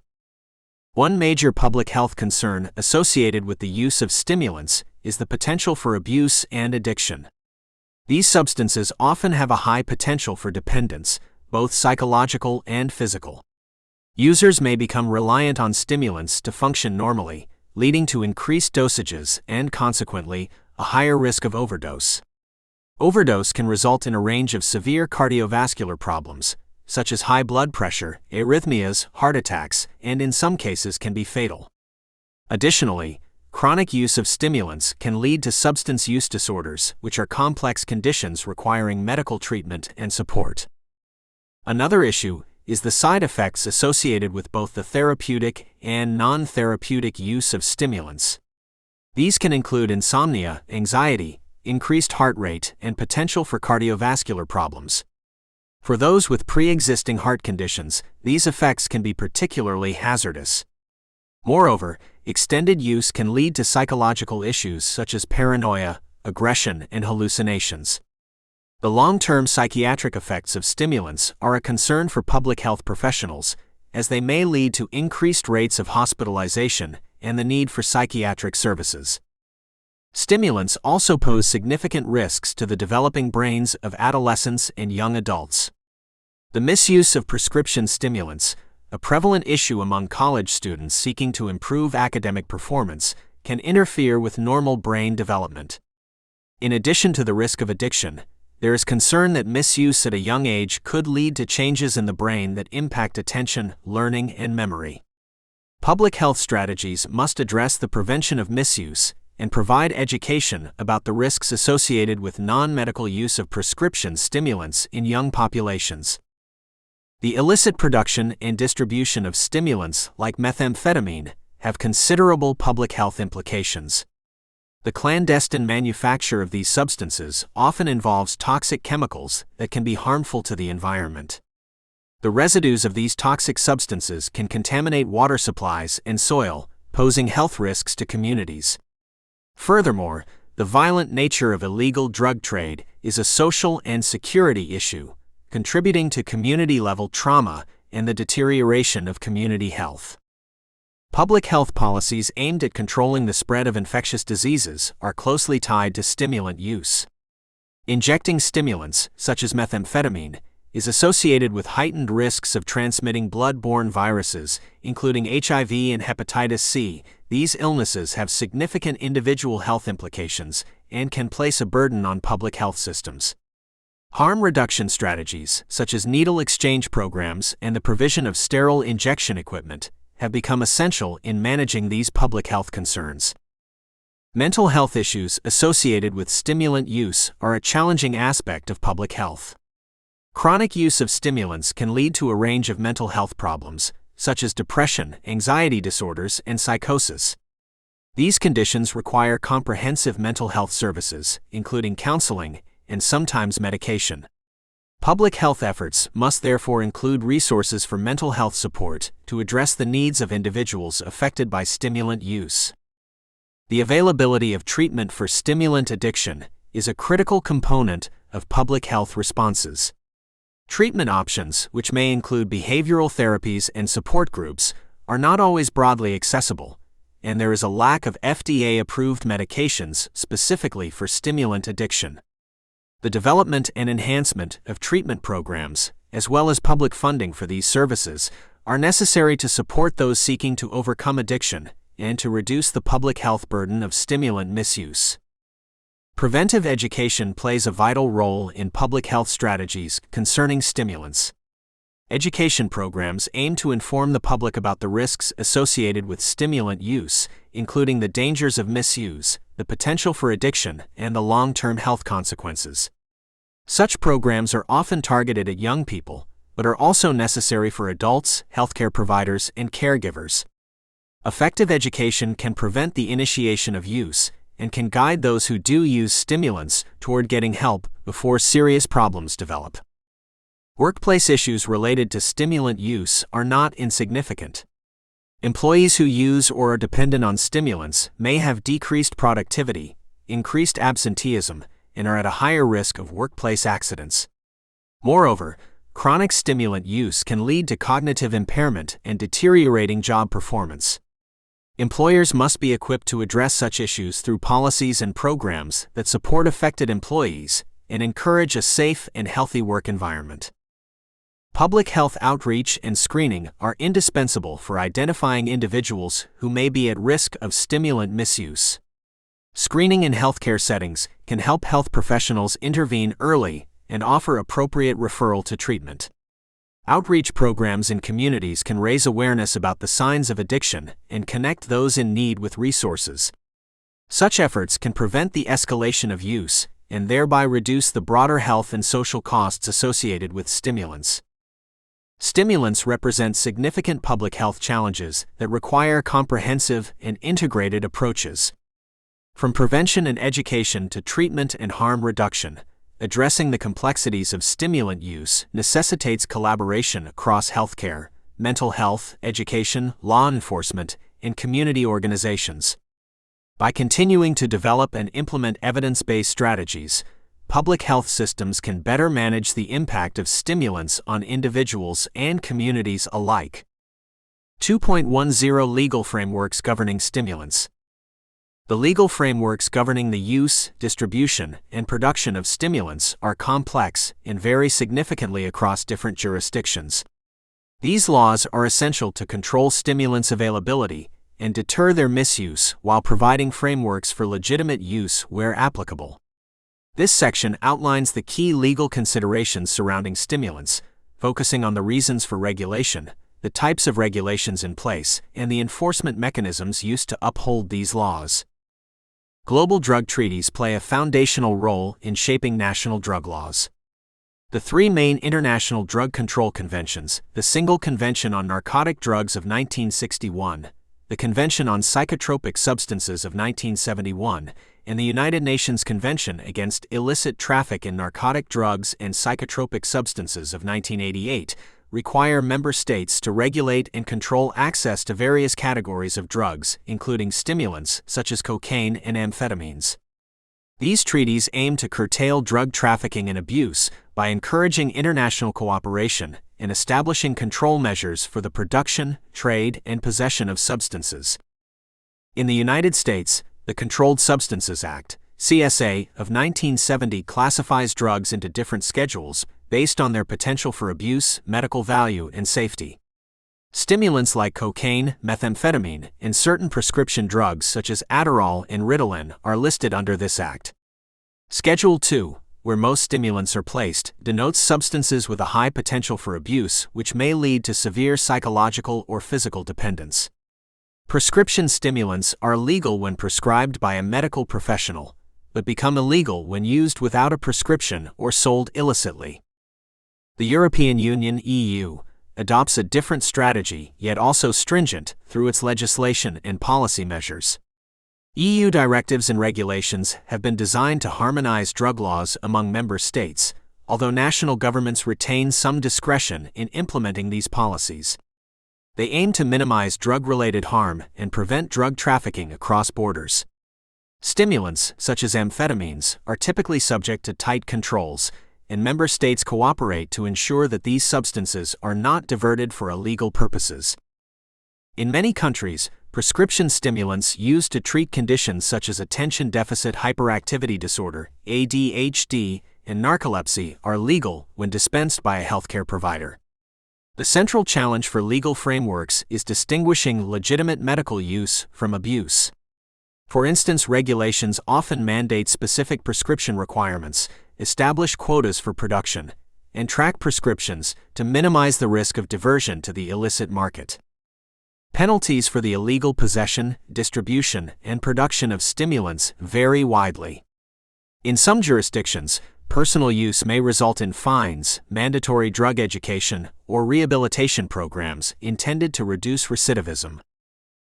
One major public health concern associated with the use of stimulants is the potential for abuse and addiction. These substances often have a high potential for dependence, both psychological and physical. Users may become reliant on stimulants to function normally, leading to increased dosages and, consequently, a higher risk of overdose. Overdose can result in a range of severe cardiovascular problems, such as high blood pressure, arrhythmias, heart attacks, and in some cases can be fatal. Additionally, chronic use of stimulants can lead to substance use disorders, which are complex conditions requiring medical treatment and support. Another issue is the side effects associated with both the therapeutic and non-therapeutic use of stimulants. These can include insomnia, anxiety, increased heart rate, and potential for cardiovascular problems. For those with pre-existing heart conditions, these effects can be particularly hazardous. Moreover, extended use can lead to psychological issues such as paranoia, aggression, and hallucinations. The long-term psychiatric effects of stimulants are a concern for public health professionals, as they may lead to increased rates of hospitalization and the need for psychiatric services. Stimulants also pose significant risks to the developing brains of adolescents and young adults. The misuse of prescription stimulants, a prevalent issue among college students seeking to improve academic performance, can interfere with normal brain development. In addition to the risk of addiction, there is concern that misuse at a young age could lead to changes in the brain that impact attention, learning, and memory. Public health strategies must address the prevention of misuse and provide education about the risks associated with non-medical use of prescription stimulants in young populations. The illicit production and distribution of stimulants like methamphetamine have considerable public health implications. The clandestine manufacture of these substances often involves toxic chemicals that can be harmful to the environment. The residues of these toxic substances can contaminate water supplies and soil, posing health risks to communities. Furthermore, the violent nature of illegal drug trade is a social and security issue, contributing to community-level trauma and the deterioration of community health. Public health policies aimed at controlling the spread of infectious diseases are closely tied to stimulant use. Injecting stimulants, such as methamphetamine, is associated with heightened risks of transmitting blood-borne viruses, including HIV and hepatitis C. These illnesses have significant individual health implications and can place a burden on public health systems. Harm reduction strategies, such as needle exchange programs and the provision of sterile injection equipment, have become essential in managing these public health concerns. Mental health issues associated with stimulant use are a challenging aspect of public health. Chronic use of stimulants can lead to a range of mental health problems, such as depression, anxiety disorders, and psychosis. These conditions require comprehensive mental health services, including counseling and sometimes medication. Public health efforts must therefore include resources for mental health support to address the needs of individuals affected by stimulant use. The availability of treatment for stimulant addiction is a critical component of public health responses. Treatment options, which may include behavioral therapies and support groups, are not always broadly accessible, and there is a lack of FDA-approved medications specifically for stimulant addiction. The development and enhancement of treatment programs, as well as public funding for these services, are necessary to support those seeking to overcome addiction and to reduce the public health burden of stimulant misuse. Preventive education plays a vital role in public health strategies concerning stimulants. Education programs aim to inform the public about the risks associated with stimulant use, including the dangers of misuse, the potential for addiction, and the long-term health consequences. Such programs are often targeted at young people, but are also necessary for adults, healthcare providers, and caregivers. Effective education can prevent the initiation of use and can guide those who do use stimulants toward getting help before serious problems develop. Workplace issues related to stimulant use are not insignificant. Employees who use or are dependent on stimulants may have decreased productivity, increased absenteeism, and are at a higher risk of workplace accidents. Moreover, chronic stimulant use can lead to cognitive impairment and deteriorating job performance. Employers must be equipped to address such issues through policies and programs that support affected employees and encourage a safe and healthy work environment. Public health outreach and screening are indispensable for identifying individuals who may be at risk of stimulant misuse. Screening in healthcare settings can help health professionals intervene early and offer appropriate referral to treatment. Outreach programs in communities can raise awareness about the signs of addiction and connect those in need with resources. Such efforts can prevent the escalation of use and thereby reduce the broader health and social costs associated with stimulants. Stimulants represent significant public health challenges that require comprehensive and integrated approaches. From prevention and education to treatment and harm reduction, addressing the complexities of stimulant use necessitates collaboration across healthcare, mental health, education, law enforcement, and community organizations. By continuing to develop and implement evidence-based strategies, public health systems can better manage the impact of stimulants on individuals and communities alike. 2.10 Legal frameworks governing stimulants. The legal frameworks governing the use, distribution, and production of stimulants are complex and vary significantly across different jurisdictions. These laws are essential to control stimulants' availability and deter their misuse while providing frameworks for legitimate use where applicable. This section outlines the key legal considerations surrounding stimulants, focusing on the reasons for regulation, the types of regulations in place, and the enforcement mechanisms used to uphold these laws. Global drug treaties play a foundational role in shaping national drug laws. The three main international drug control conventions, the Single Convention on Narcotic Drugs of 1961, the Convention on Psychotropic Substances of 1971, and the United Nations Convention Against Illicit Traffic in Narcotic Drugs and Psychotropic Substances of 1988, require member states to regulate and control access to various categories of drugs, including stimulants such as cocaine and amphetamines. These treaties aim to curtail drug trafficking and abuse by encouraging international cooperation and establishing control measures for the production, trade, and possession of substances. In the United States, the Controlled Substances Act, CSA, of 1970 classifies drugs into different schedules based on their potential for abuse, medical value, and safety. Stimulants like cocaine, methamphetamine, and certain prescription drugs such as Adderall and Ritalin are listed under this act. Schedule 2, where most stimulants are placed, denotes substances with a high potential for abuse, which may lead to severe psychological or physical dependence. Prescription stimulants are legal when prescribed by a medical professional, but become illegal when used without a prescription or sold illicitly. The European Union (EU) adopts a different strategy, yet also stringent, through its legislation and policy measures. EU directives and regulations have been designed to harmonize drug laws among member states, although national governments retain some discretion in implementing these policies. They aim to minimize drug-related harm and prevent drug trafficking across borders. Stimulants, such as amphetamines, are typically subject to tight controls, and member states cooperate to ensure that these substances are not diverted for illegal purposes. In many countries, prescription stimulants used to treat conditions such as attention deficit hyperactivity disorder, ADHD, and narcolepsy are legal when dispensed by a healthcare provider. The central challenge for legal frameworks is distinguishing legitimate medical use from abuse. For instance, regulations often mandate specific prescription requirements, establish quotas for production, and track prescriptions to minimize the risk of diversion to the illicit market. Penalties for the illegal possession, distribution, and production of stimulants vary widely. In some jurisdictions, personal use may result in fines, mandatory drug education, or rehabilitation programs intended to reduce recidivism.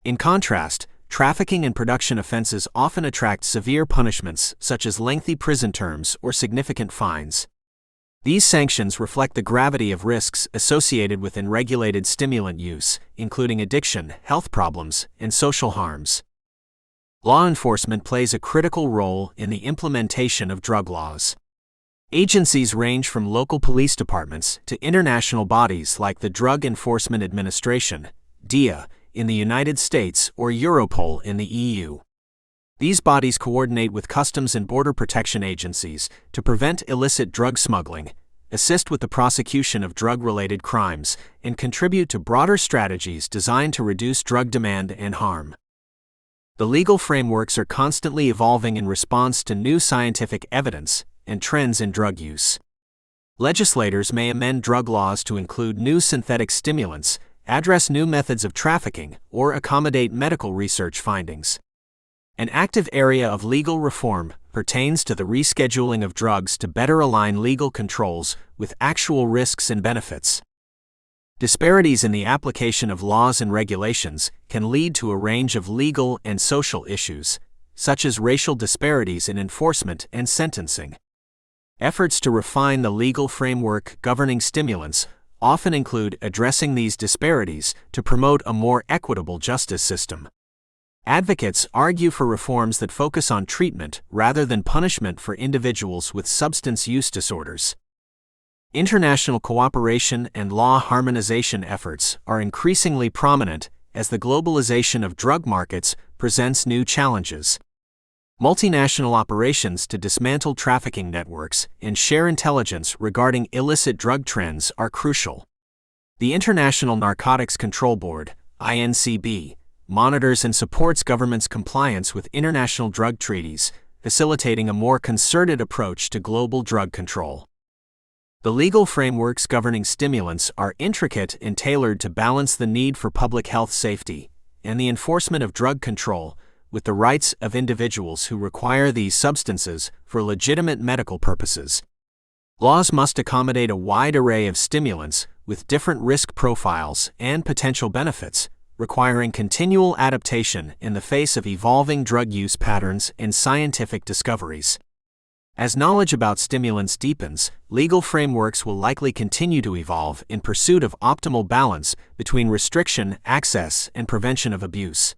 In contrast, trafficking and production offenses often attract severe punishments such as lengthy prison terms or significant fines. These sanctions reflect the gravity of risks associated with unregulated stimulant use, including addiction, health problems, and social harms. Law enforcement plays a critical role in the implementation of drug laws. Agencies range from local police departments to international bodies like the Drug Enforcement Administration, DEA, in the United States or Europol in the EU. These bodies coordinate with customs and border protection agencies to prevent illicit drug smuggling, assist with the prosecution of drug-related crimes, and contribute to broader strategies designed to reduce drug demand and harm. The legal frameworks are constantly evolving in response to new scientific evidence and trends in drug use. Legislators may amend drug laws to include new synthetic stimulants, address new methods of trafficking, or accommodate medical research findings. An active area of legal reform pertains to the rescheduling of drugs to better align legal controls with actual risks and benefits. Disparities in the application of laws and regulations can lead to a range of legal and social issues, such as racial disparities in enforcement and sentencing. Efforts to refine the legal framework governing stimulants often include addressing these disparities to promote a more equitable justice system. Advocates argue for reforms that focus on treatment rather than punishment for individuals with substance use disorders. International cooperation and law harmonization efforts are increasingly prominent as the globalization of drug markets presents new challenges. Multinational operations to dismantle trafficking networks and share intelligence regarding illicit drug trends are crucial. The International Narcotics Control Board, INCB, monitors and supports governments' compliance with international drug treaties, facilitating a more concerted approach to global drug control. The legal frameworks governing stimulants are intricate and tailored to balance the need for public health safety and the enforcement of drug control with the rights of individuals who require these substances for legitimate medical purposes. Laws must accommodate a wide array of stimulants with different risk profiles and potential benefits, requiring continual adaptation in the face of evolving drug use patterns and scientific discoveries. As knowledge about stimulants deepens, legal frameworks will likely continue to evolve in pursuit of optimal balance between restriction, access, and prevention of abuse.